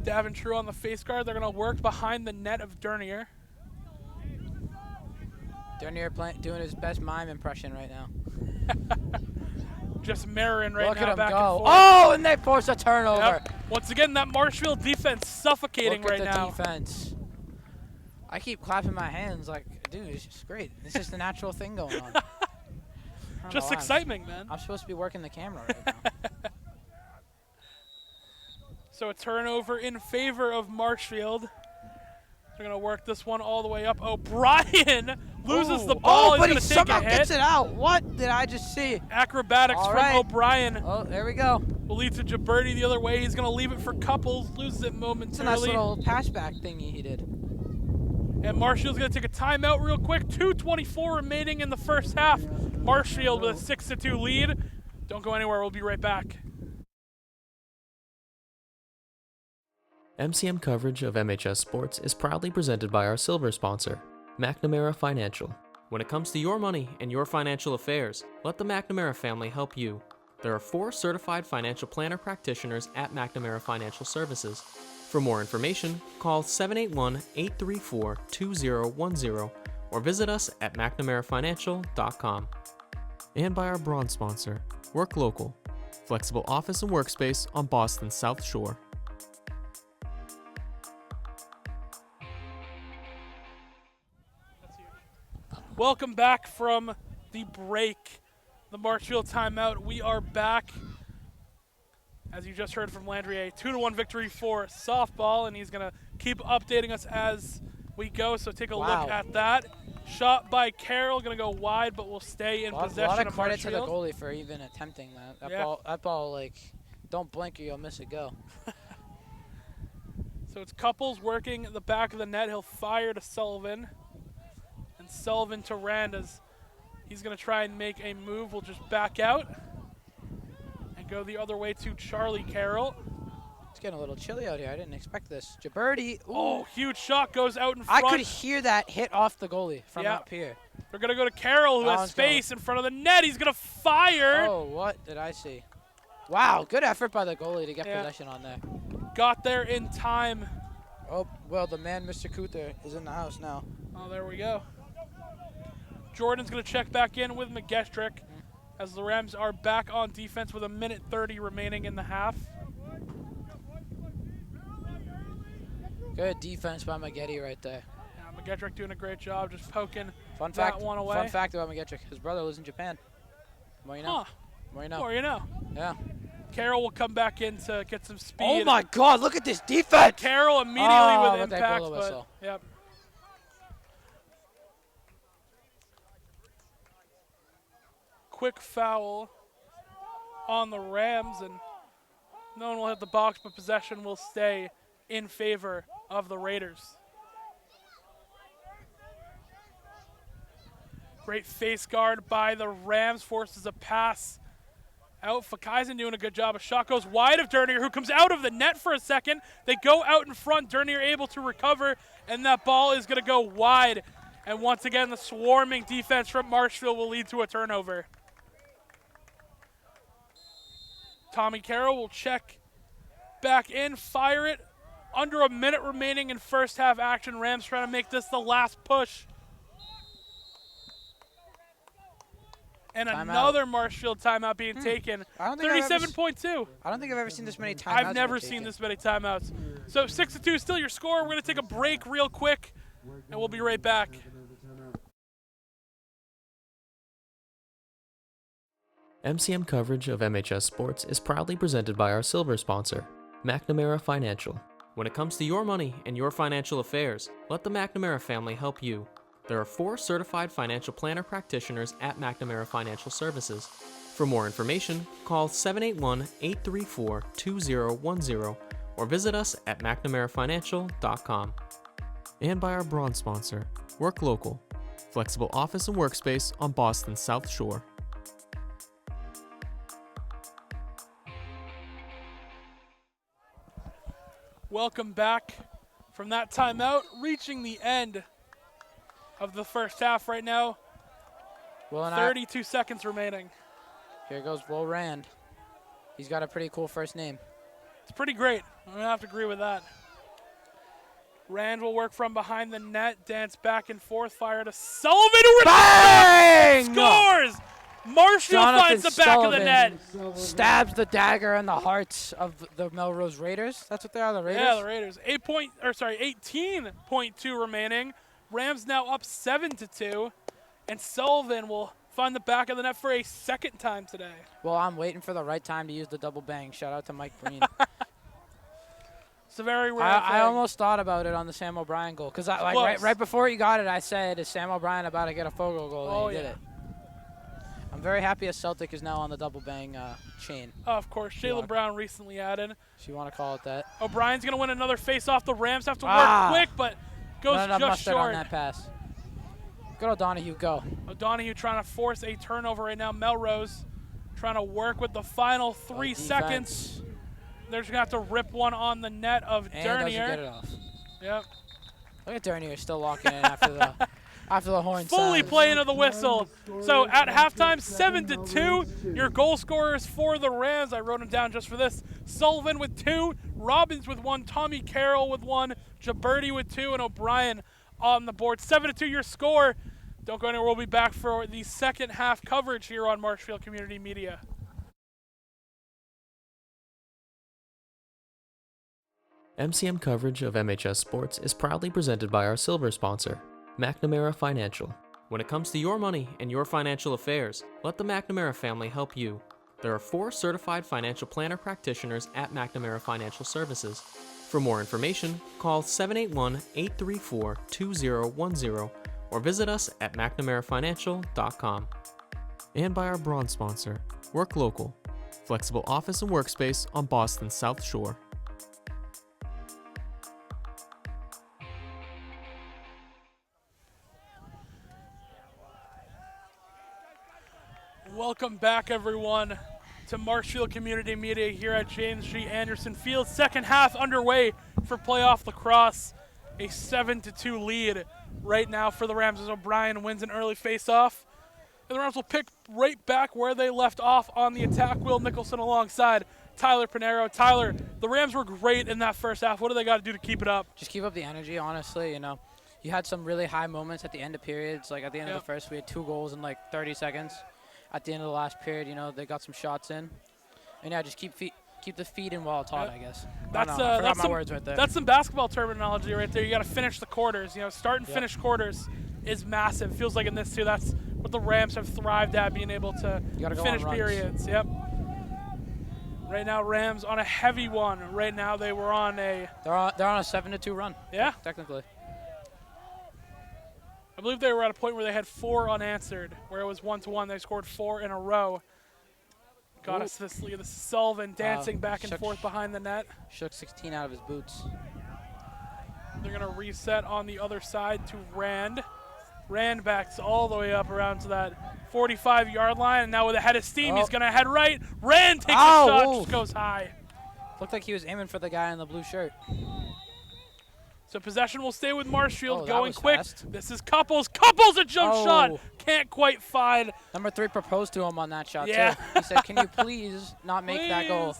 Daventry on the face guard. They're going to work behind the net of Dernier. Dernier doing his best mime impression right now. Just mirroring right Look now at him back go. and forth. Oh, and they force a turnover. Yep. Once again, that Marshfield defense suffocating Look right at the now. defense. I keep clapping my hands like, dude, it's just great. It's just a natural thing going on. I don't Just know why. excitement, man. I'm supposed to be working the camera right now. So a turnover in favor of Marshfield. They're going to work this one all the way up. O'Brien loses the ball. Oh, but he He's going to take somehow a hit. gets it out. What did I just see? Acrobatics All from right. O'Brien Oh, there we go. will lead to Jaberti the other way. He's going to leave it for Couples. Loses it It's a nice momentarily. little passback thingy he did. And Marshfield's going to take a timeout real quick. 2:24 remaining in the first half. Marshfield with a 6-2 lead. Don't go anywhere. We'll be right back. MCM coverage of MHS Sports is proudly presented by our silver sponsor, McNamara Financial. When it comes to your money and your financial affairs, let the McNamara family help you. There are 4 certified financial planner practitioners at McNamara Financial Services. For more information, call 781-834-2010 or visit us at mcnamarafinancial.com. And by our bronze sponsor, Work Local, flexible office and workspace on Boston's South Shore. Welcome back from the break, the Marshfield timeout. We are back, as you just heard from Landry, a 2-1 victory for softball, and he's going to keep updating us as we go, so take a look at that. Shot by Carroll, going to go wide, but will stay in possession A lot of of credit to the Marshfield. goalie for even attempting that. Yeah. That ball, like, don't blink or you'll miss a go. So it's Couples working the back of the net. He'll fire to Sullivan. And Sullivan to Rand as he's going to try and make a move. We'll just back out and go the other way to Charlie Carroll. It's getting a little chilly out here. I didn't expect this. Jaberti. Oh, huge shot goes out in I front. could hear that hit off the goalie from Yeah. up here. They're going to go to Carroll, who That has one's space in front of the net. He's going to fire. Oh, what did I see? Wow, good effort by the goalie to get possession on there. Got there in time. Oh, well, the man, Mr. Kuther, is in the house now. Oh, there we go. Jordan's going to check back in with McGestrick as the Rams are back on defense with 1:30 remaining in the half. Good defense by McGetty right there. Yeah, McGetrick doing a great job just poking Fun that one away. Fun fact about McGetrick, his brother lives in Japan. More you know. Huh. More you know. More you know. Yeah. Carroll will come back in to get some speed. Oh my God! Look at this defense. Carroll immediately with but they impact, blow the but whistle. yep. Quick foul on the Rams, and no one will hit the box, but possession will stay in favor of the Raiders. Great face guard by the Rams, forces a pass out. Fakaisen doing a good job. A shot goes wide of Dernier, who comes out of the net for a second. They go out in front. Dernier able to recover, and that ball is going to go wide. And once again, the swarming defense from Marshfield will lead to a turnover. Tommy Carroll will check back in, fire it. Under a minute remaining in first half action. Rams trying to make this the last push. And another Marshfield timeout being taken. 37.2. I don't think I've ever seen this many timeouts. I've never seen this many timeouts. So 6-2 still your score. We're going to take a break real quick, and we'll be right back. MCM coverage of MHS Sports is proudly presented by our silver sponsor, McNamara Financial. When it comes to your money and your financial affairs, let the McNamara family help you. There are 4 certified financial planner practitioners at McNamara Financial Services. For more information, call 781-834-2010 or visit us at mcnamarafinancial.com. And by our bronze sponsor, Work Local, flexible office and workspace on Boston's South Shore. Welcome back from that timeout, reaching the end of the first half right now. 32 seconds remaining. Here goes Will Rand. He's got a pretty cool first name. It's pretty great. I'm going to have to agree with that. Rand will work from behind the net, dance back and forth, fire to Sullivan, who scores! Marshfield finds the back of the net. Stabs the dagger in the hearts of the Melrose Raiders. That's what they are, the Raiders? Yeah, the Raiders. 18.2 remaining. Rams now up 7-2, and Sullivan will find the back of the net for a second time today. Well, I'm waiting for the right time to use the double bang. Shout out to Mike Breen. It's a very rare I almost thought about it on the Sam O'Brien goal because right before he got it, I said, "Is Sam O'Brien about to get a field goal?" And he did it. I'm very happy a Celtic is now on the double bang chain. Oh, of course, Shayla Brown recently added. If you want to call it that. O'Brien's going to win another face-off. The Rams have to work quick, but goes just short. On that pass. Good O'Donohue, go. O'Donohue trying to force a turnover right now. Melrose trying to work with the final 3 seconds. They're just going to have to rip one on the net of Dernier. Doesn't get it off. Yep. Look at Dernier still locking in after the horn Fully sounds. playing to the whistle. So at halftime, 7-2. Your goal scorers for the Rams, I wrote them down just for this. Sullivan with 2, Robbins with 1, Tommy Carroll with 1, Jaberti with 2, and O'Brien on the board. 7-2 your score. Don't go anywhere. We'll be back for the second half coverage here on Marshfield Community Media. MCM coverage of MHS Sports is proudly presented by our silver sponsor, McNamara Financial. When it comes to your money and your financial affairs, let the McNamara family help you. There are 4 certified financial planner practitioners at McNamara Financial Services. For more information, call 781-834-2010 or visit us at mcnamarafinancial.com. And by our bronze sponsor, Work Local, flexible office and workspace on Boston's South Shore. Welcome back, everyone, to Marshfield Community Media here at James G. Anderson Field. Second half underway for playoff lacrosse. A 7-2 lead right now for the Rams as O'Brien wins an early face-off. And the Rams will pick right back where they left off on the attack. Will Nicholson alongside Tyler Pinero. Tyler, the Rams were great in that first half. What do they got to do to keep it up? Just keep up the energy, honestly. You know, you had some really high moments at the end of periods. Like at the end of the first, we had 2 goals in like 30 seconds. At the end of the last period, you know, they got some shots in. And yeah, just keep the feet in while it's hot, I guess. I forgot my words right there. That's some basketball terminology right there. You got to finish the quarters. You know, start and finish quarters is massive. Feels like in this too. That's what the Rams have thrived at, being able to finish periods. Yep. Right now, Rams on a heavy one. Right now, they were on a. They're on a 7-2 run. Yeah. Technically. I believe they were at a point where they had 4 unanswered, where it was 1-1. They scored 4 in a row. Got us this. Look at this. Sullivan dancing back and forth behind the net. Shook 16 out of his boots. They're going to reset on the other side to Rand. Rand backs all the way up around to that 45-yard line, and now with a head of steam, he's going to head right. Rand takes a shot, just goes high. Looked like he was aiming for the guy in the blue shirt. So possession will stay with Marshfield, going quick. Fast. This is Couples. Couples a jump shot. Can't quite find. Number 3 proposed to him on that shot, too. He said, can you please not make that goal?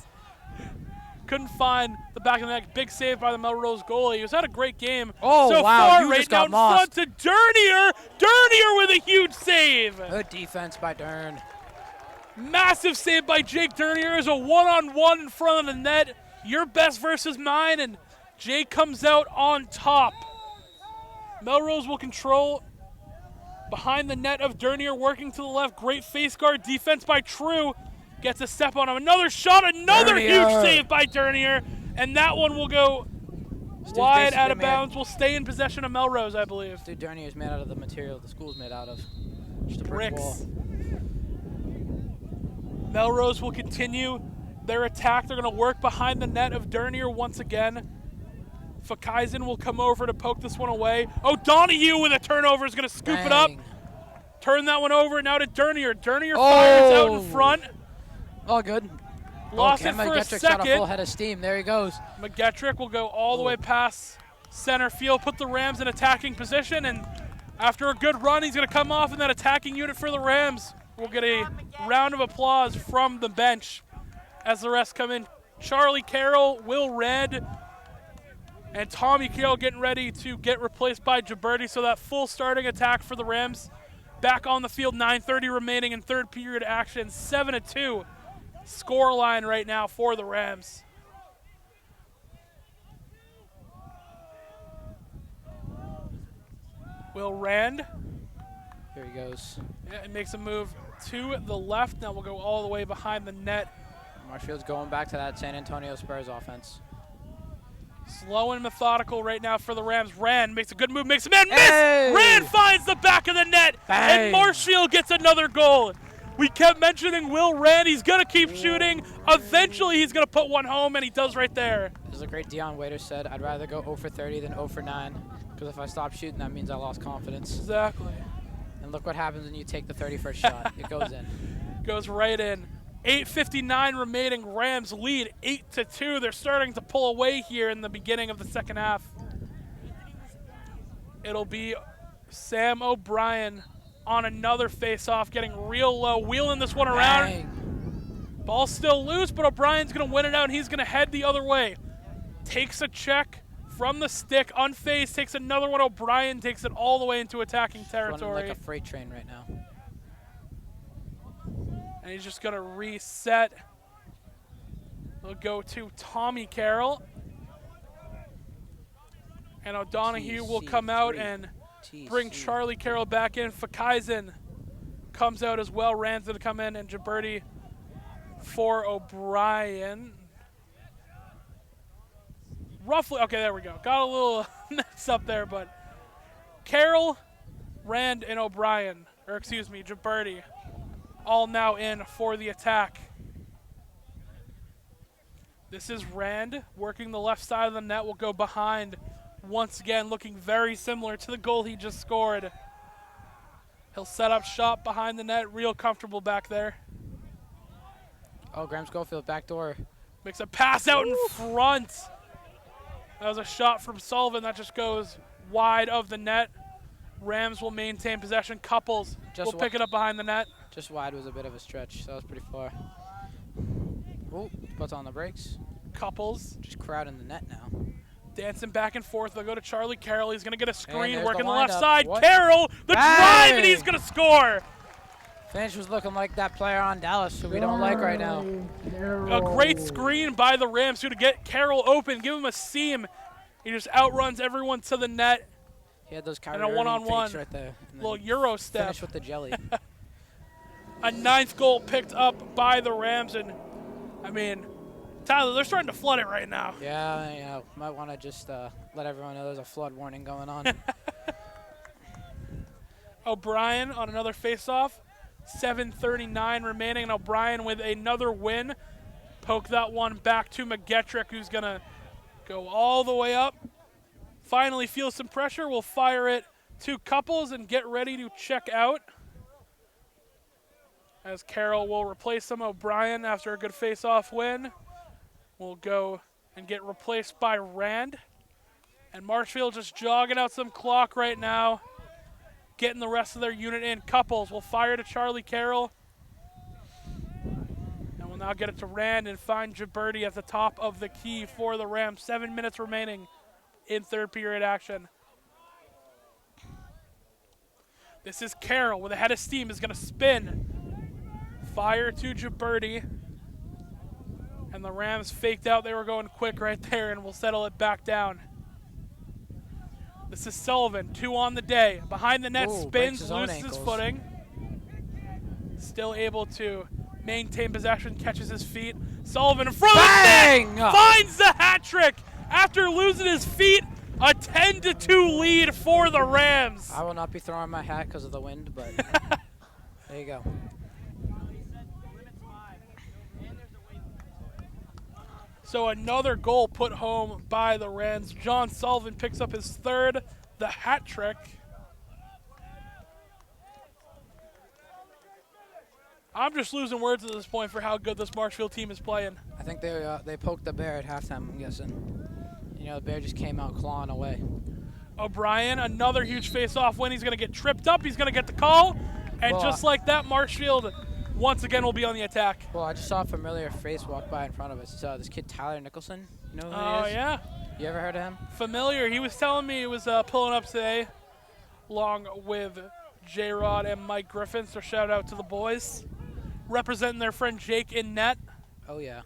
Couldn't find the back of the net. Big save by the Melrose goalie. He's had a great game so far. Far, right now in front to Dernier. Dernier with a huge save. Good defense by Dern. Massive save by Jake Dernier. Is a one-on-one in front of the net. Your best versus mine, and Jake comes out on top. Melrose will control behind the net of Dernier, working to the left. Great face guard defense by True. Gets a step on him. Another shot, another huge save by Dernier. And that one will go wide out of bounds. Will stay in possession of Melrose, I believe. Dude, Dernier is made out of the material the school's made out of. Just a bricks. Wall. Melrose will continue their attack. They're going to work behind the net of Dernier once again. Fakaisen will come over to poke this one away. O'Donoghue with a turnover is going to scoop it up. Turn that one over now to Dernier. Dernier fires out in front. All good. Lost it for a second. Shot a full head of steam. There he goes. McGettrick will go all the way past center field, put the Rams in attacking position, and after a good run, he's going to come off in that attacking unit for the Rams. We'll get a round of applause from the bench as the rest come in. Charlie Carroll, Will Red, and Tommy Carroll getting ready to get replaced by Gibberti. So that full starting attack for the Rams back on the field. 9:30 remaining in third period action. 7-2 score line right now for the Rams. Will Rand. Here he goes. Yeah, it makes a move to the left. Now we'll go all the way behind the net. Marshfield's going back to that San Antonio Spurs offense. Slow and methodical right now for the Rams. Rand makes a good move, makes a man miss. Rand finds the back of the net, and Marshfield gets another goal. We kept mentioning Will Rand. He's going to keep shooting. Eventually, he's going to put one home, and he does right there. As the great Dion Waiter said, I'd rather go 0 for 30 than 0 for 9, because if I stop shooting, that means I lost confidence. Exactly. And look what happens when you take the 31st shot. It goes in. Goes right in. 8:59 remaining. Rams lead 8-2. They're starting to pull away here in the beginning of the second half. It'll be Sam O'Brien on another face-off, getting real low, wheeling this one around. Ball still loose, but O'Brien's going to win it out, and he's going to head the other way. Takes a check from the stick, unfazed, takes another one. O'Brien takes it all the way into attacking territory. Running like a freight train right now. And he's just going to reset. They'll go to Tommy Carroll. And O'Donoghue will come out and bring Charlie Carroll back in. Fakaisen comes out as well. Rand's going to come in, and Gibberti for O'Brien. Roughly, okay, there we go. Got a little mix up there, but Carroll, Rand, and O'Brien, or excuse me, Gibberti, all now in for the attack. This is Rand working the left side of the net. Will go behind once again, looking very similar to the goal he just scored. He'll set up shop behind the net, real comfortable back there. Oh, Graham Schofield, backdoor. Makes a pass out in front. That was a shot from Sullivan that just goes wide of the net. Rams will maintain possession. Couples Just will pick it up behind the net. Just wide was a bit of a stretch, so that was pretty far. Ooh, puts on the brakes. Couples Just crowding the net now. dancing back and forth. They'll go to Charlie Carroll. He's going to get a screen, there's working the the left windup. side. What? Carroll, the drive, and he's going to score. Finch was looking like that player on Dallas who we don't like right now. A great screen by the Rams to get Carroll open, give him a seam. He just outruns everyone to the net. He had those And a one-on-one. right there. Little Euro step. Finish with the jelly. A 9th goal picked up by the Rams. And, I mean, Tyler, they're starting to flood it right now. Yeah, you know, might want to just let everyone know there's a flood warning going on. O'Brien on another face-off. 7:39 remaining, and O'Brien with another win. Poke that one back to McGetrick, who's going to go all the way up. Finally feels some pressure. We'll fire it to Couples and get ready to check out. As Carroll will replace him. O'Brien, after a good face-off win, will go and get replaced by Rand. And Marshfield just jogging out some clock right now, getting the rest of their unit in. Couples will fire to Charlie Carroll. And we'll now get it to Rand and find Gibberti at the top of the key for the Rams. 7 minutes remaining in third period action. This is Carroll with a head of steam, is going to spin. Fire to Gibberti. And the Rams faked out they were going quick right there, and will settle it back down. This is Sullivan, 2 on the day. Behind the net, Ooh, spins, own loses his ankles. footing. Still able to maintain possession, catches his feet. Sullivan in front Bang! of the net, finds the hat trick after losing his feet. A 10-2 lead for the Rams. I will not be throwing my hat because of the wind, but there you go. So another goal put home by the Rams. John Sullivan picks up his 3rd, the hat trick. I'm just losing words at this point for how good this Marshfield team is playing. I think they poked the bear at halftime, I'm guessing. You know, the bear just came out clawing away. O'Brien, another huge face-off win. He's going to get tripped up. He's going to get the call. And Well, just like that, Marshfield once again will be on the attack. Well, I just saw a familiar face walk by in front of us. It's this kid, Tyler Nicholson. You know who he Oh, is? yeah. You ever heard of him? Familiar. He was telling me he was pulling up today along with J-Rod and Mike Griffin. So shout out to the boys. Representing their friend Jake in net. Oh, yeah.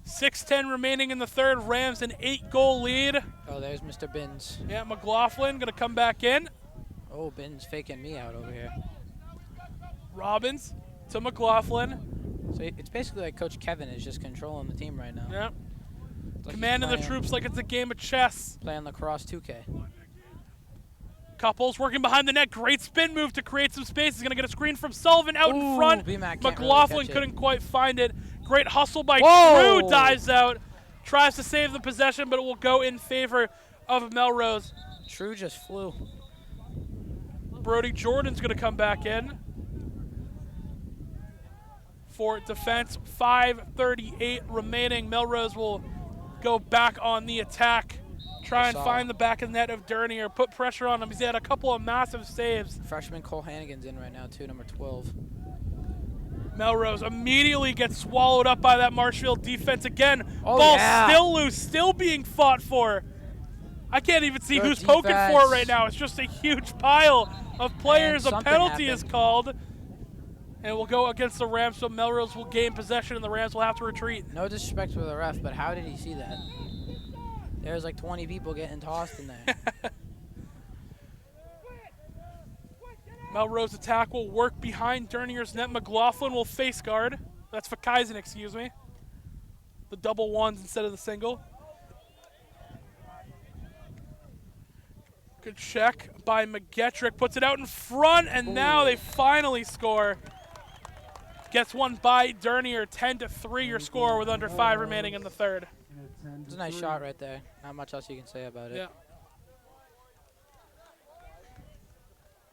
6:10 remaining in the third. Rams an 8-goal lead. Oh, there's Mr. Binns. Yeah, McLaughlin going to come back in. Oh, Binns faking me out over here. Robbins to McLaughlin. So it's basically like Coach Kevin is just controlling the team right now. Yeah. It's like Commanding the he's troops like it's a game of chess. playing Lacrosse 2K. Couples working behind the net. Great spin move to create some space. He's going to get a screen from Sullivan out in Ooh, front. B-Mac can't really McLaughlin catch it. couldn't quite find it. Great hustle by Whoa! Drew. Dives out. Tries to save the possession, but it will go in favor of Melrose. True just flew. Brody Jordan's going to come back in for defense. 5:38 remaining. Melrose will go back on the attack. Try and find the back of the net of Dernier. Put pressure on him. He's had a couple of massive saves. Freshman Cole Hannigan's in right now, too, number 12. Melrose immediately gets swallowed up by that Marshfield defense again. Oh, Ball yeah. still loose, still being fought for. I can't even see Good who's poking for it defense. right now. It's just a huge pile of players. A something penalty is happened. called. And it will go against the Rams, so Melrose will gain possession and the Rams will have to retreat. No disrespect for the ref, but how did he see that? There's like 20 people getting tossed in there. Melrose attack will work behind Dernier's net. McLaughlin will face guard. That's Fakaisen, excuse me. The double ones instead of the single. Good check by McGetrick. Puts it out in front, and now they finally score. Gets one by Dernier. 10-3 your score with under 5 remaining in the third. It's a nice shot right there. Not much else you can say about it. Yeah.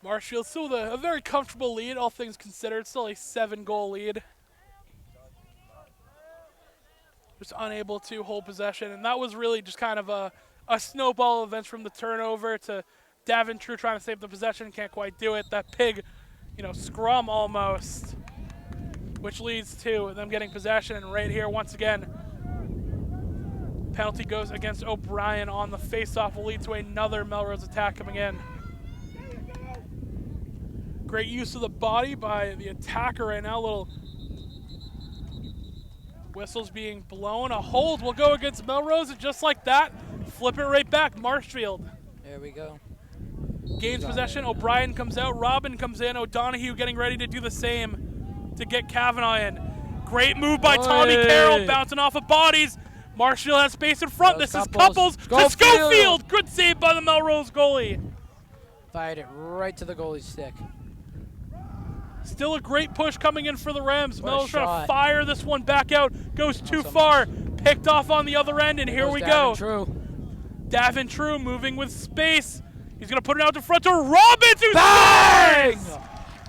Marshfield still with a very comfortable lead, all things considered. Still a 7-goal lead. Just unable to hold possession. And that was really just kind of a snowball event from the turnover to Davin-True trying to save the possession, can't quite do it. That pig, scrum almost, which leads to them getting possession. And right here, once again, penalty goes against O'Brien on the face-off, will lead to another Melrose attack coming in. Great use of the body by the attacker right now. Little whistles being blown. A hold will go against Melrose, and just like that, flip it right back. Marshfield. There we go. Gains possession. O'Brien comes out. Robin comes in. O'Donoghue getting ready to do the same to get Kavanaugh in. Great move by Tommy Carroll, bouncing off of bodies. Marshfield has space in front. This is Couples to Schofield. Good save by the Melrose goalie. Fired it right to the goalie's stick. Still a great push coming in for the Rams. What a Melrose trying shot. to fire this one back out. Goes too far. Picked off on the other end, and here we go. Davin-True moving with space. He's going to put it out to front to Robbins, who scores!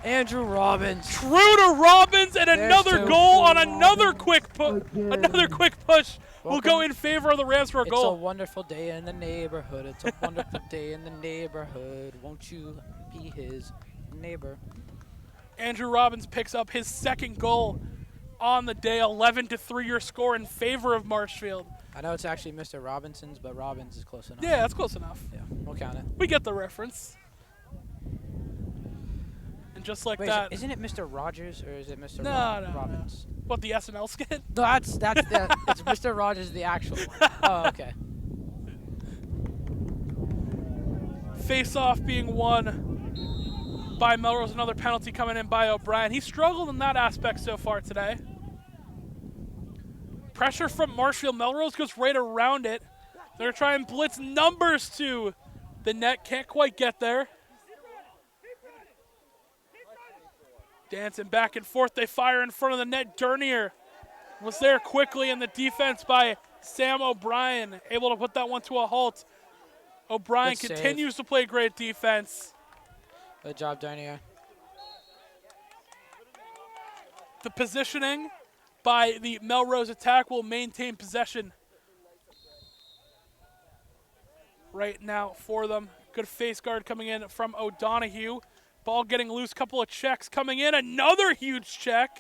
Andrew Robbins. True to Robbins, and another two. goal on another quick push will go in favor of the Rams for a goal. It's a wonderful day in the neighborhood. It's a wonderful day in the neighborhood. Won't you be his neighbor? Andrew Robbins picks up his second goal on the day. 11-3 your score in favor of Marshfield. I know it's actually Mr. Robinson's, but Robbins is close enough. Yeah, that's close enough. Yeah, we'll count it. We get the reference. And just like Wait, that. isn't it Mr. Rogers or is it Mr. No. Robbins? What, the SNL skit? No, that's it's Mr. Rogers, the actual one. Oh, okay. Face-off being won by Melrose. Another penalty coming in by O'Brien. He struggled in that aspect so far today. Pressure from Marshfield. Melrose goes right around it. They're going to try and blitz numbers to the net. Can't quite get there. Dancing back and forth. They fire in front of the net. Dernier was there quickly in the defense by Sam O'Brien. Able to put that one to a halt. O'Brien Good continues to play great defense. Good job, Dernier. The positioning by the Melrose attack will maintain possession right now for them. Good face guard coming in from O'Donoghue. Ball getting loose, couple of checks coming in. Another huge check.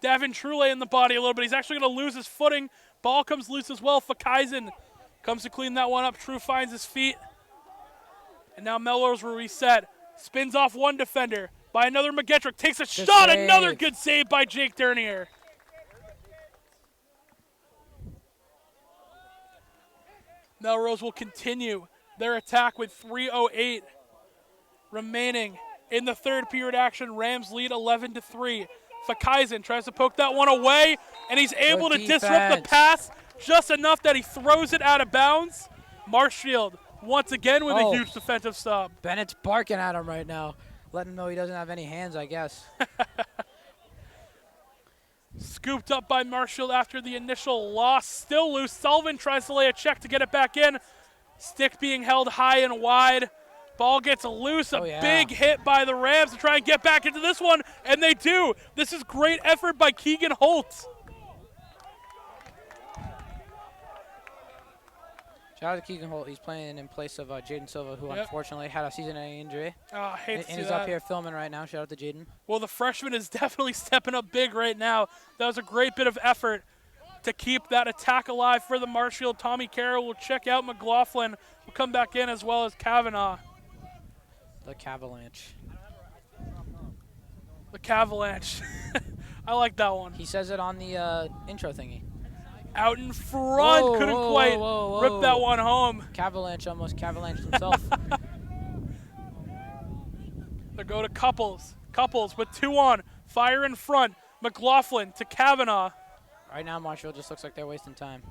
Davin-True in the body a little bit. He's actually going to lose his footing. Ball comes loose as well. Fakaisen comes to clean that one up. True finds his feet. And now Melrose will reset. Spins off one defender by another McGettrick. Takes a shot. Save. Another good save by Jake Dernier. Melrose will continue their attack with 3:08 remaining in the third period action. Rams lead 11-3. Fakaisen tries to poke that one away, and he's able to disrupt the pass just enough that he throws it out of bounds. Marshfield once again with a huge defensive stop. Bennett's barking at him right now, letting him know he doesn't have any hands, I guess. Scooped up by Marshfield after the initial loss. Still loose. Sullivan tries to lay a check to get it back in. Stick being held high and wide. Ball gets loose. A big hit by the Rams to try and get back into this one, and they do. This is great effort by Keegan Holt. Shout out to Keegan Holt. He's playing in place of Jaden Silva, who unfortunately had a season-ending injury. Hate to see and he's that. up here filming right now. Shout out to Jaden. Well, the freshman is definitely stepping up big right now. That was a great bit of effort to keep that attack alive for the Marshfield. Tommy Carroll will check out. McLaughlin will come back in, as well as Kavanaugh. The Cavalanche. The Cavalanche. I like that one. He says it on the intro thingy. Out in front. Couldn't quite rip that one home. Cavalanche almost Cavalanched himself. They go to Couples. Couples with 2 on. Fire in front. McLaughlin to Kavanaugh. Right now, Marshfield just looks like they're wasting time.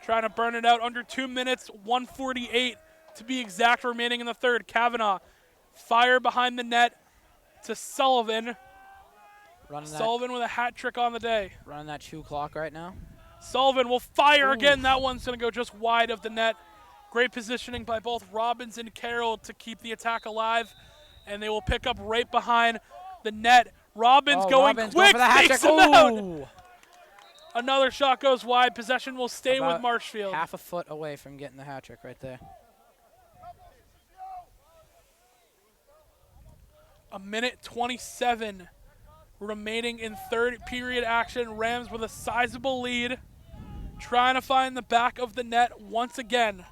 Trying to burn it out under 2 minutes. 1:48 to be exact remaining in the third. Kavanaugh. Fire behind the net to Sullivan. Sullivan with a hat trick on the day. Running that shoe clock right now. Sullivan will fire again. That one's going to go just wide of the net. Great positioning by both Robbins and Carroll to keep the attack alive. And they will pick up right behind the net. Robbins going quick, takes him out. Another shot goes wide. Possession will stay with Marshfield. Half a foot away from getting the hat trick right there. A minute 27 remaining in third period action. Rams with a sizable lead. Trying to find the back of the net once again.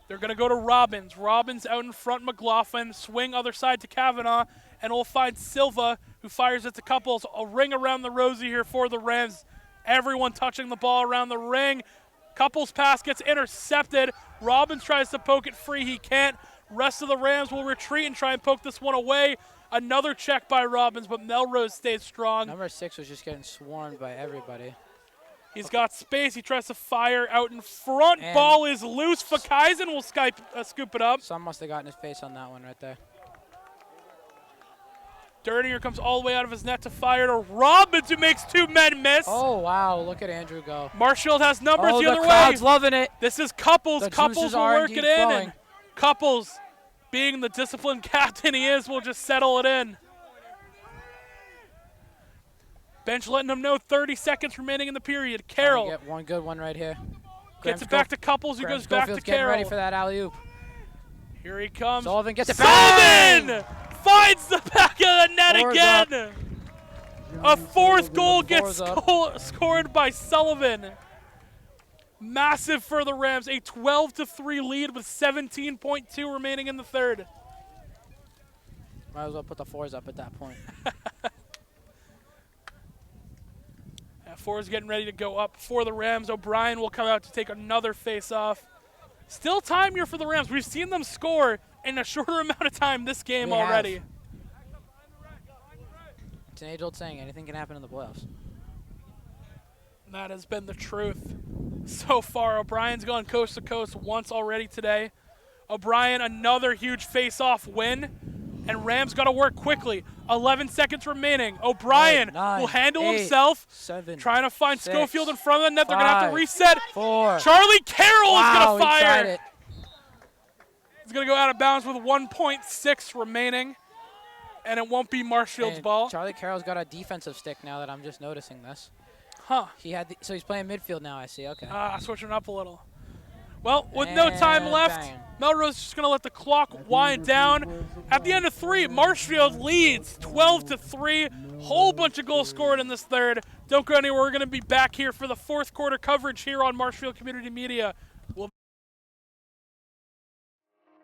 They're going to go to Robbins. Robbins out in front, McLaughlin. Swing other side to Kavanaugh. And we'll find Silva, who fires it to Couples. A ring around the rosy here for the Rams. Everyone touching the ball around the ring. Couples' pass gets intercepted. Robbins tries to poke it free. He can't. Rest of the Rams will retreat and try and poke this one away. Another check by Robbins, but Melrose stays strong. Number 6 was just getting swarmed by everybody. He's got space. He tries to fire out in front. And ball is loose. Fakaisen will scoop it up. Some must have gotten his face on that one right there. Derninger comes all the way out of his net to fire to Robbins, who makes 2 men miss. Oh, wow. Look at Andrew go. Marshfield has numbers the other way. The crowd's loving it. This is Couples. The Couples juices will are work it indeed in. flowing. And Couples, being the disciplined captain he is, will just settle it in. Bench letting them know 30 seconds remaining in the period. Carroll Get one good one right here. gets it back to Couples, who goes back to getting Carroll. ready for that alley-oop. Here he comes. Sullivan gets it Sullivan back. finds the back of the net Four's again. A 4th goal Four's gets scored by Sullivan. Massive for the Rams. A 12-3 lead with 17.2 remaining in the third. Might as well put the 4s up at that point. Yeah, 4's getting ready to go up for the Rams. O'Brien will come out to take another face-off. Still time here for the Rams. We've seen them score in a shorter amount of time this game We have. already. It's an age-old saying, anything can happen in the playoffs. That has been the truth so far. O'Brien's gone coast to coast once already today. O'Brien, another huge face-off win. And Rams got to work quickly. 11 seconds remaining. O'Brien will handle 8, himself. 7, Trying to find 6, Schofield in front of the net. They're going to have to 5, reset. 4. Charlie Carroll is going to He tried fire. it. He's going to go out of bounds with 1.6 remaining. And it won't be Marshfield's And ball. Charlie Carroll's got a defensive stick now that I'm just noticing this. Huh. So he's playing midfield now, I see. Okay. Switching up a little. Well, with no time And left, bang. Melrose is just going to let the clock wind down. At the end of 3, Marshfield leads 12-3. Whole bunch of goals scored in this third. Don't go anywhere. We're going to be back here for the 4th quarter coverage here on Marshfield Community Media.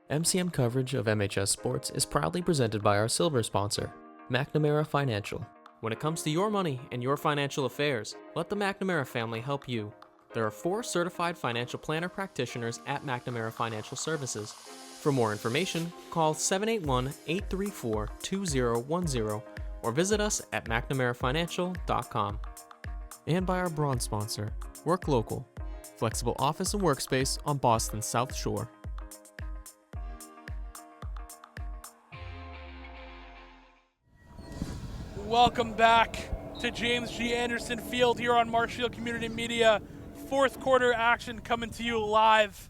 MCM coverage of MHS Sports is proudly presented by our silver sponsor, McNamara Financial. When it comes to your money and your financial affairs, let the McNamara family help you. There are 4 certified financial planner practitioners at McNamara Financial Services. For more information, call 781-834-2010 or visit us at mcnamarafinancial.com. And by our bronze sponsor, Work Local, flexible office and workspace on Boston's South Shore. Welcome back to James G. Anderson Field here on Marshfield Community Media. 4th quarter action coming to you live.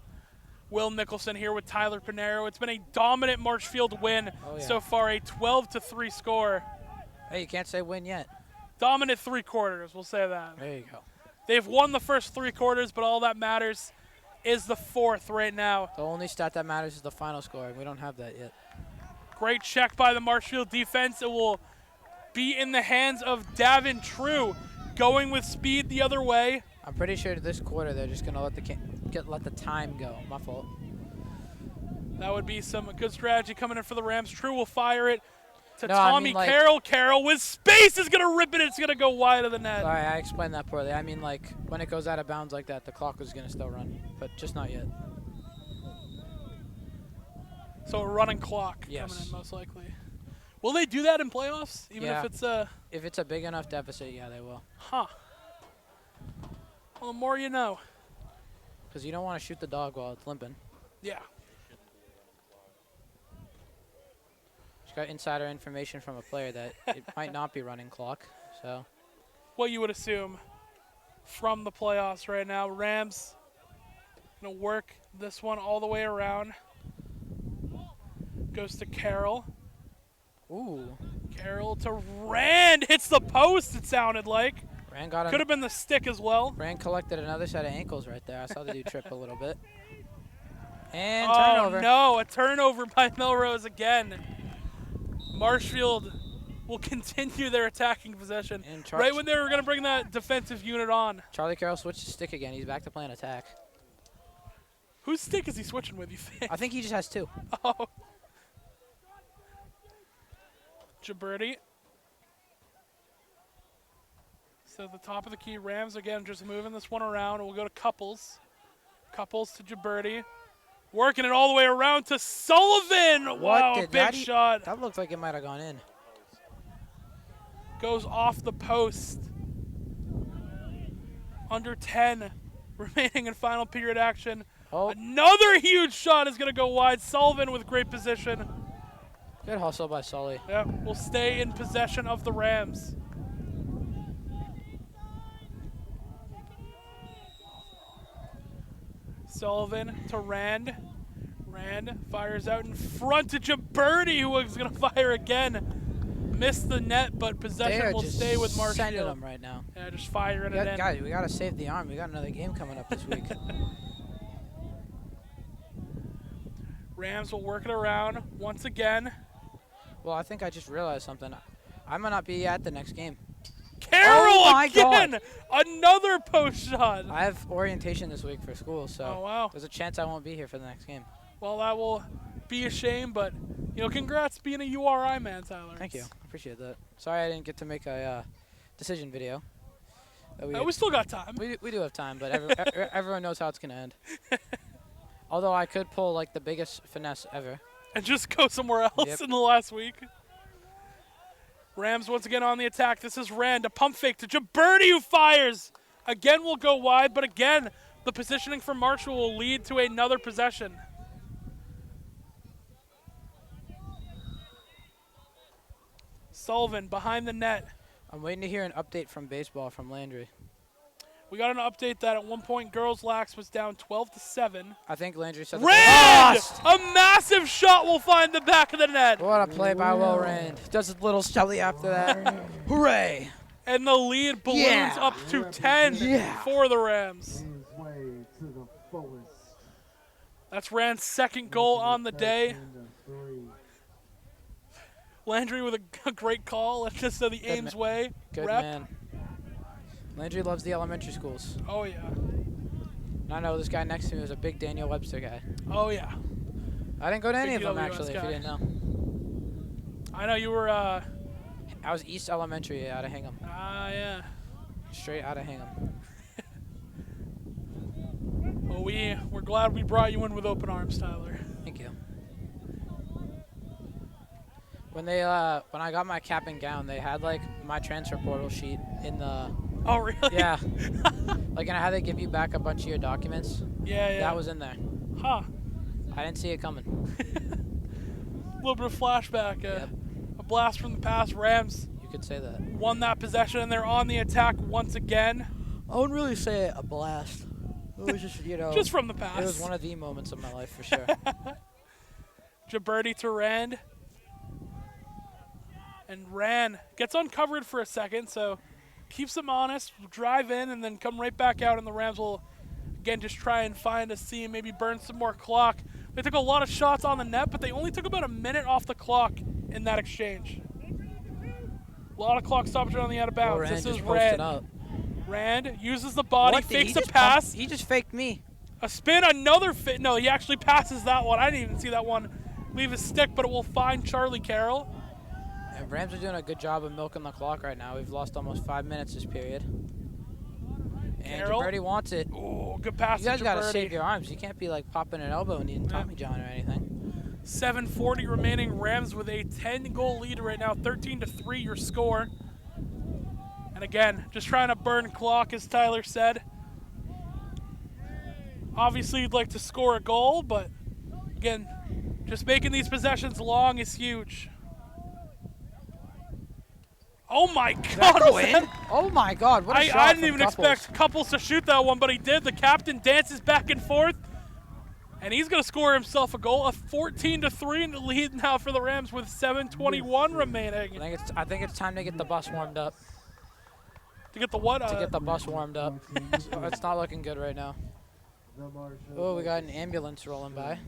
Will Nicholson here with Tyler Pinero. It's been a dominant Marshfield win so far, a 12-3 score. Hey, you can't say win yet. Dominant 3 quarters, we'll say that. There you go. They've won the first 3 quarters, but all that matters is the 4th right now. The only stat that matters is the final score, and we don't have that yet. Great check by the Marshfield defense. It will be in the hands of Davin True, going with speed the other way. I'm pretty sure this quarter they're just gonna let the time go. My fault. That would be some good strategy coming in for the Rams. True will fire it to No, I Tommy mean, like- Carroll. Carroll with space is gonna rip it. It's gonna go wide of the net. Sorry, I explained that poorly. I mean, like, when it goes out of bounds like that, the clock is gonna still run, but just not yet. So a running clock Yes. coming in most likely. Will they do that in playoffs? Even Yeah. if it's a... If it's a big enough deficit, yeah, they will. Huh. Well, the more you know. Because you don't want to shoot the dog while it's limping. Yeah. Just got insider information from a player that it might not be running clock, so. What you would assume from the playoffs right now. Rams going to work this one all the way around. Goes to Carroll. Ooh. Carroll to Rand. Hits the post, it sounded like. Rand got Could have been the stick as well. Rand collected another set of ankles right there. I saw the dude trip a little bit. And Oh, turnover. no. A turnover by Melrose again. Marshfield will continue their attacking possession right when they were going to bring that defensive unit on. Charlie Carroll switched his stick again. He's back to playing attack. Whose stick is he switching with, you think? I think he just has 2. Oh. Gibberti. So at the top of the key, Rams again just moving this one around. We'll go to Couples. Couples to Gibberti. Working it all the way around to Sullivan. Wow, big shot. That looked like it might have gone in. Goes off the post. Under 10 remaining in final period action. Oh. Another huge shot is going to go wide. Sullivan with great position. Good hustle by Sully. Yeah, will stay in possession of the Rams. Sullivan to Rand. Rand fires out in front to Gibberti, who is going to fire again. Missed the net, but possession will stay with Marshfield. Sending them right now. Yeah, just firing it in. Guys, we got to save the arm. We got another game coming up this week. Rams will work it around once again. Well, I think I just realized something. I might not be at the next game. Carroll again! God. Another post shot. I have orientation this week for school, so wow. There's a chance I won't be here for the next game. Well, that will be a shame, but congrats being a URI man, Tyler. Thank you. I appreciate that. Sorry I didn't get to make a decision video. We still got time. We do have time, but everyone knows how it's going to end. Although I could pull like the biggest finesse ever. And just go somewhere else in the last week. Rams once again on the attack. This is Rand, a pump fake to Gibberti, who fires. Again will go wide, but again, the positioning for Marshall will lead to another possession. Sullivan behind the net. I'm waiting to hear an update from baseball from Landry. We got an update that at one point Girls Lax was down 12-7. I think Landry said Rand! A massive shot will find the back of the net. What a play by Will Rand. Does a little Shelly after that. Hooray! And the lead balloons up to 10 for the Rams. That's Rand's second goal on the day. Landry with a great call just so the Ames way. Good rep. Man. Landry loves the elementary schools. Oh, yeah. And I know this guy next to me was a big Daniel Webster guy. Oh, yeah. I didn't go to any of them, actually, if you didn't know. I know you were... I was East Elementary out of Hingham. Ah, yeah. Straight out of Hingham. Well, we're glad we brought you in with open arms, Tyler. Thank you. When I got my cap and gown, they had like my transfer portal sheet in the. Oh really? Yeah. Like, and how they give you back a bunch of your documents. Yeah. That was in there. Huh. I didn't see it coming. A little bit of flashback. A blast from the past. Rams. You could say that. Won that possession, and they're on the attack once again. I wouldn't really say a blast. It was just, just from the past. It was one of the moments of my life for sure. Gibberti to Rand. And Rand gets uncovered for a second, so keeps them honest, drive in, and then come right back out, and the Rams will, again, just try and find a seam, maybe burn some more clock. They took a lot of shots on the net, but they only took about a minute off the clock in that exchange. A lot of clock stoppage on the out of bounds. This is Rand. Rand uses the body, fakes a pass. He just faked me. A spin, another fit. No, he actually passes that one. I didn't even see that one leave his stick, but it will find Charlie Carroll. And Rams are doing a good job of milking the clock right now. We've lost almost 5 minutes this period. And Gibberti wants it. Oh, good pass. You guys got to save your arms. You can't be like popping an elbow and needing Tommy John or anything. 7:40 remaining. Rams with a 10-goal lead right now. 13-3 your score. And again, just trying to burn clock, as Tyler said. Obviously, you'd like to score a goal, but again, just making these possessions long is huge. Oh my God! Oh my God! What a shot I didn't even Couples. expect Couples to shoot that one, but he did. The captain dances back and forth, and he's going to score himself a goal. A 14-3 lead now for the Rams with 7:21 remaining. I think it's time to get the bus warmed up. To get the what? To get the bus warmed up. It's not looking good right now. Oh, we got an ambulance rolling by.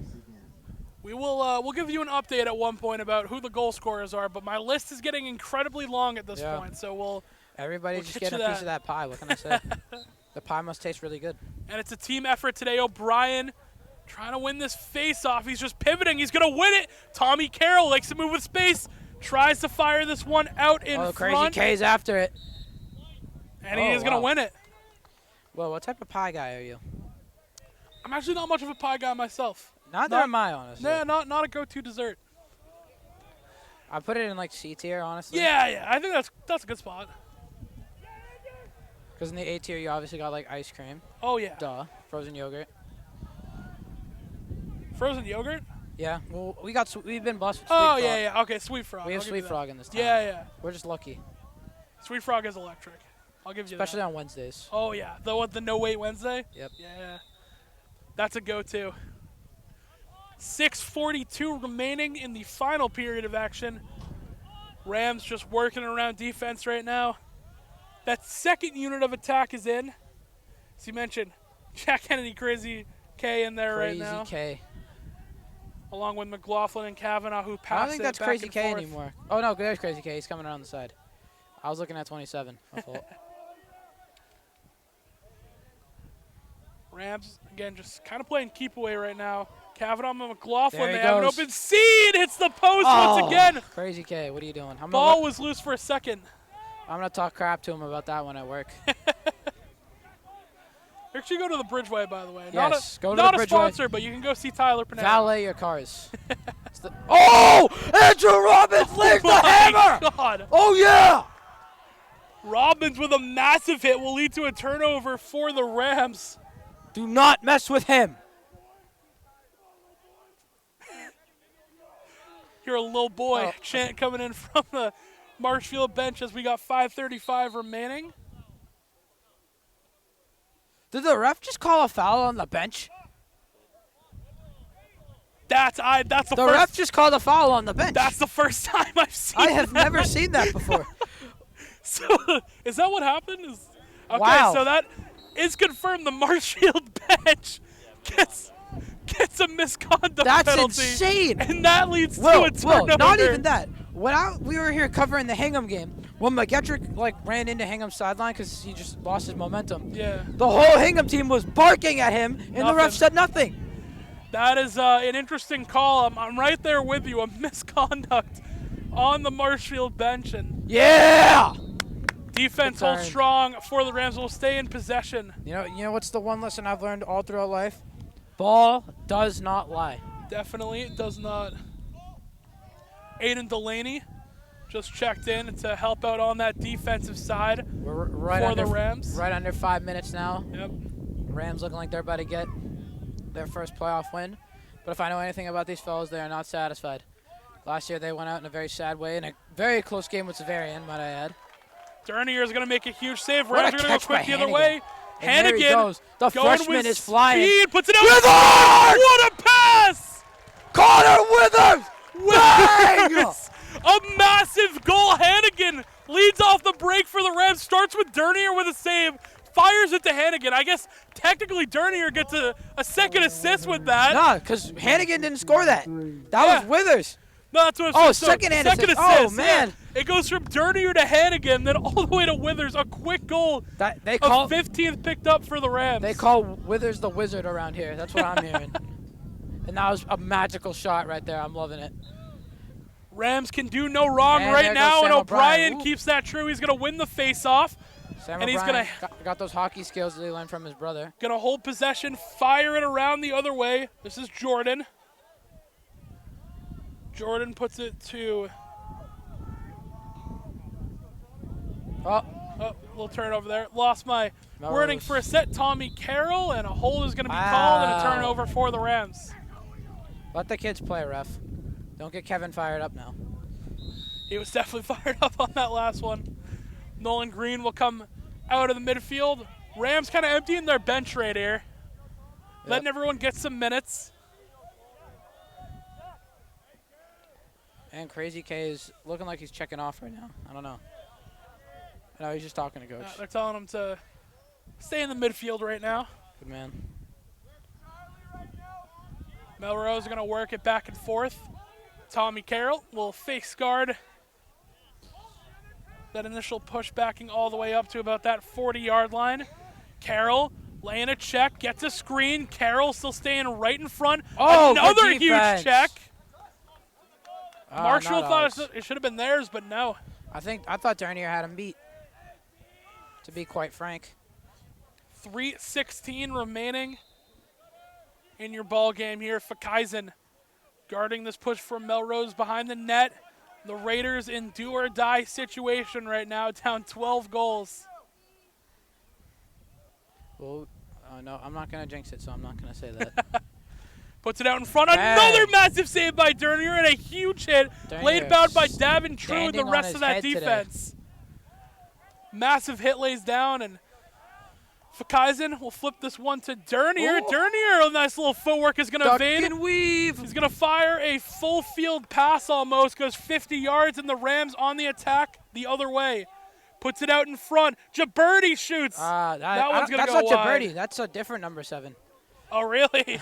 We will we'll give you an update at one point about who the goal scorers are, but my list is getting incredibly long at this point, so Everybody we'll just get getting a piece of that pie. What can I say? The pie must taste really good. And it's a team effort today. O'Brien trying to win this face-off. He's just pivoting. He's going to win it. Tommy Carroll likes to move with space. Tries to fire this one out in front. Crazy K's after it. And he is going to win it. Well, what type of pie guy are you? I'm actually not much of a pie guy myself. Neither am I, honestly. Nah, not a go-to dessert. I put it in like C tier, honestly. Yeah. I think that's a good spot. Because in the A tier, you obviously got like ice cream. Oh, yeah. Duh. Frozen yogurt. Frozen yogurt? Yeah. Well, we've been blessed with Sweet Oh, Frog. yeah. Okay, Sweet Frog. We have Sweet Frog in this town. Yeah. We're just lucky. Sweet Frog is electric. I'll give you that. Especially on Wednesdays. Oh, yeah. The no-wait Wednesday? Yep. Yeah. That's a go-to. 6:42 remaining in the final period of action. Rams just working around defense right now. That second unit of attack is in. As you mentioned, Jack Kennedy, Crazy K in there right now. Crazy K. Along with McLaughlin and Kavanaugh, who passed it I don't think that's back Crazy and K forth. anymore. Oh, no, there's Crazy K. He's coming around the side. I was looking at 27. My fault. Rams, again, just kind of playing keep away right now. Kavanaugh and McLaughlin, There he they have an goes. open seed. Hits the post once again. Crazy K, what are you doing? Ball was loose for a second. I'm going to talk crap to him about that one at work. Actually, go to the Bridgeway, by the way. Yes, go to the not a Bridgeway. sponsor, but you can go see Tyler Panetta. Valet your cars. Andrew Robbins lays the hammer! God. Oh, yeah! Robbins with a massive hit will lead to a turnover for the Rams. Do not mess with him. You're a little boy Oh. chant coming in from the Marshfield bench as we got 5:35 remaining. Did the ref just call a foul on the bench? That's the The first. ref just called a foul on the bench. That's the first time I've seen. I have never seen that before. So, is that what happened? Okay, Wow. so that is confirmed. The Marshfield bench gets a misconduct That's penalty. insane. And that leads to Whoa, a turnover. not even that. We were here covering the Hingham game, when McGettrick ran into Hingham's sideline because he just lost his momentum. Yeah. The whole Hingham team was barking at him, and the ref Nothing. said nothing. That is an interesting call. I'm right there with you. A misconduct on the Marshfield bench, and Yeah! defense Good holds turn. strong for the Rams. Will stay in possession. You know what's the one lesson I've learned all throughout life? Ball does not lie. Definitely, it does not. Aiden Delaney just checked in to help out on that defensive side We're right for under, the Rams. Right under 5 minutes now. Yep. Rams looking like they're about to get their first playoff win. But if I know anything about these fellas, they are not satisfied. Last year they went out in a very sad way in a very close game with Severian, might I add. Dernier is going to make a huge save. What a Rams are going to go catch by quick the other Hannigan. way. And there he Hannigan goes. The going freshman with is flying. speed, puts it out. Withers! What a pass! Connor Withers! Bang! Withers! A massive goal. Hannigan leads off the break for the Rams. Starts with Dernier with a save. Fires it to Hannigan. I guess technically Dernier gets a second assist with that. Nah, because Hannigan didn't score that. That was Withers. No, that's what I'm saying. So, second assist. Oh, man. Yeah. It goes from Dernier to Hannigan, then all the way to Withers. A quick goal. They call 15th picked up for the Rams. They call Withers the wizard around here. That's what I'm hearing. And that was a magical shot right there. I'm loving it. Rams can do no wrong And right there now, goes and Sam O'Brien O'Brien. keeps that true. He's going to win the face-off. Sam And he's O'Brien gonna- got those hockey skills that he learned from his brother. Going to hold possession, fire it around the other way. This is Jordan. Jordan puts it to... Oh, Oh, little turnover there. Lost my Melrose. wording for a set. Tommy Carroll, and a hold is going to be called, and a Wow. turnover for the Rams. let the kids play, ref. Don't get Kevin fired up now. He was definitely fired up on that last one. Nolan Green will come out of the midfield. Rams kind of emptying their bench right here. Letting everyone get some minutes. And Crazy K is looking like he's checking off right now. I don't know. No, he's just talking to coach. They're telling him to stay in the midfield right now. Good man. Melrose are going to work it back and forth. Tommy Carroll will face guard. That initial push backing all the way up to about that 40-yard line. Carroll laying a check, gets a screen. Carroll still staying right in front. Oh, another good huge defense. check. Oh, Marshfield not thought ours. it should have been theirs, but no. I thought Dernier had him beat, to be quite frank. 3:16 remaining in your ball game here. Fakaisen guarding this push from Melrose behind the net. The Raiders in do or die situation right now, down 12 goals. Well, no, I'm not going to jinx it, so I'm not going to say that. Puts it out in front. Bang. Another massive save by Dernier and a huge hit. Dernier Laid bound by Davin True and the standing on rest his of that head today. defense. Massive hit lays down, and Fakaisen will flip this one to Dernier. Oh. Dernier, a nice little footwork, is going to Duck evade. and weave. He's going to fire a full field pass almost, goes 50 yards, and the Rams on the attack the other way. Puts it out in front. Jaberti shoots. That one's going to go That's not wide. Jaberti. That's a different number 7. Oh, really?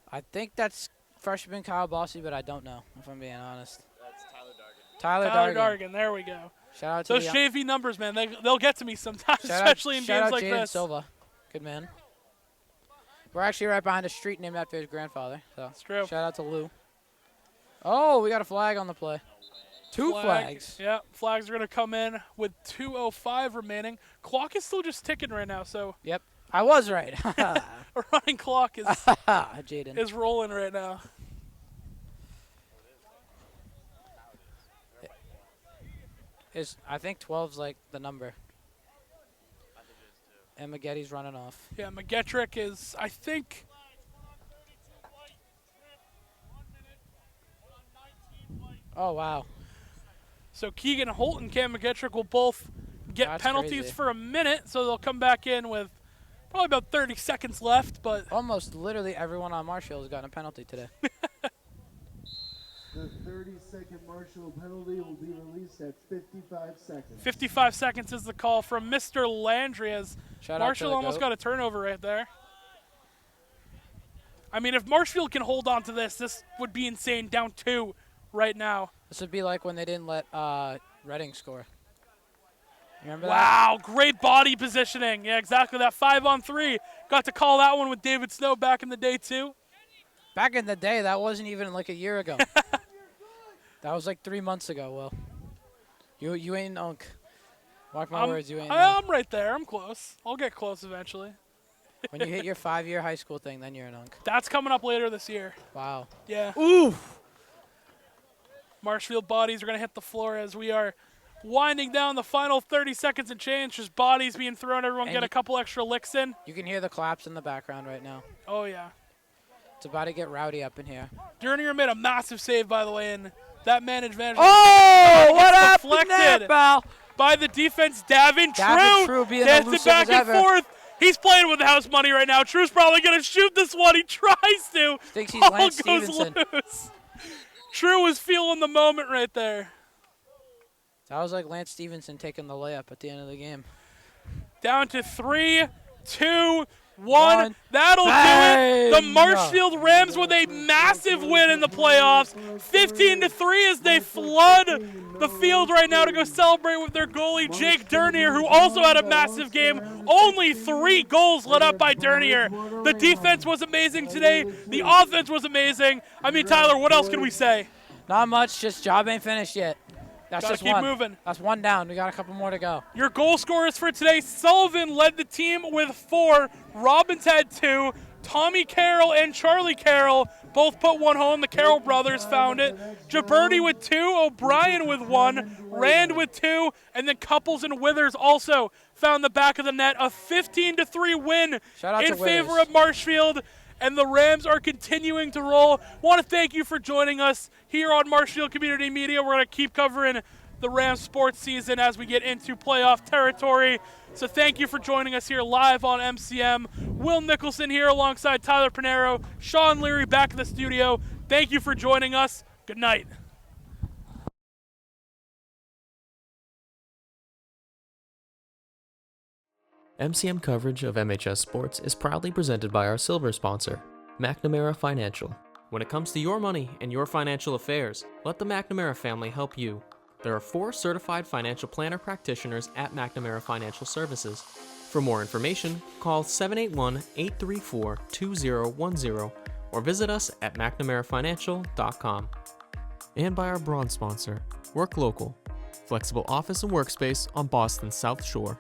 I think that's freshman Kyle Bossy, but I don't know, if I'm being honest. That's Tyler Tyler Dargan. Dargan, there we go. Shout out to Those the JV numbers, man, they'll get to me sometimes, shout especially in shout games out like Jaden this. Silva. Good man. We're actually right behind a street named after his grandfather. So That's true. shout out to Lou. Oh, we got a flag on the play. Two flags. Yeah, flags are going to come in with 2:05 remaining. Clock is still just ticking right now, so Yep. I was right. a running clock Jaden. is rolling right now. I think 12's like the number. And Maggetti's running off. Yeah, McGettrick is, I think, Oh, wow. so Keegan Holt and Cam McGettrick will both get That's penalties crazy. for a minute, so they'll come back in with probably about 30 seconds left, but Almost literally everyone on Marshfield has gotten a penalty today. The 30-second Marshall penalty will be released at 55 seconds. 55 seconds is the call from Mr. Landry as Shout Marshall out to the almost GOAT. got a turnover right there. I mean, if Marshfield can hold on to this would be insane. Down 2 right now. This would be like when they didn't let Reading score. You remember that? Wow, great body positioning. Yeah, exactly that 5-on-3. Got to call that one with David Snow back in the day, too. Back in the day, that wasn't even like a year ago. That was like 3 months ago, Will. You ain't unk. Mark my words, you ain't unk. I'm right there. I'm close. I'll get close eventually. When you hit your 5-year high school thing, then you're an unk. That's coming up later this year. Wow. Yeah. Ooh. Marshfield bodies are going to hit the floor as we are winding down the final 30 seconds and change. Just bodies being thrown. Everyone And get a couple extra licks in. You can hear the claps in the background right now. Oh, yeah. It's about to get rowdy up in here. Dernier made a massive save, by the way, and that man advantage Oh, what gets happened deflected there, pal? by the defense. Davin True being dancing elusive back as and ever. forth. He's playing with house money right now. True's probably going to shoot this one. He tries to. Thinks he's Ball Lance goes Stevenson. loose. True was feeling the moment right there. That was like Lance Stevenson taking the layup at the end of the game. Down to 3, 2, 1. One. That'll do it. The Bang! Marshfield Rams with a massive win in the playoffs. 15-3 as they flood the field right now to go celebrate with their goalie, Jake Dernier, who also had a massive game. Only 3 goals let up by Dernier. The defense was amazing today. The offense was amazing. I mean, Tyler, what else can we say? Not much, just job ain't finished yet. That's Gotta just keep one. moving. That's one down. We got a couple more to go. Your goal scorers for today, Sullivan led the team with 4. Robbins had 2. Tommy Carroll and Charlie Carroll both put one home. The Carroll brothers found it. Jaberti with 2. O'Brien with 1. Rand with 2. And then Couples and Withers also found the back of the net. A 15-3 win Shout out in to favor Withers. of Marshfield. And the Rams are continuing to roll. Want to thank you for joining us here on Marshfield Community Media. We're going to keep covering the Rams sports season as we get into playoff territory. So thank you for joining us here live on MCM. Will Nicholson here alongside Tyler Pinero. Sean Leary back in the studio. Thank you for joining us. Good night. MCM coverage of MHS Sports is proudly presented by our silver sponsor, McNamara Financial. When it comes to your money and your financial affairs, let the McNamara family help you. There are 4 certified financial planner practitioners at McNamara Financial Services. For more information, call 781-834-2010 or visit us at mcnamarafinancial.com. And by our bronze sponsor, Work Local, flexible office and workspace on Boston's South Shore.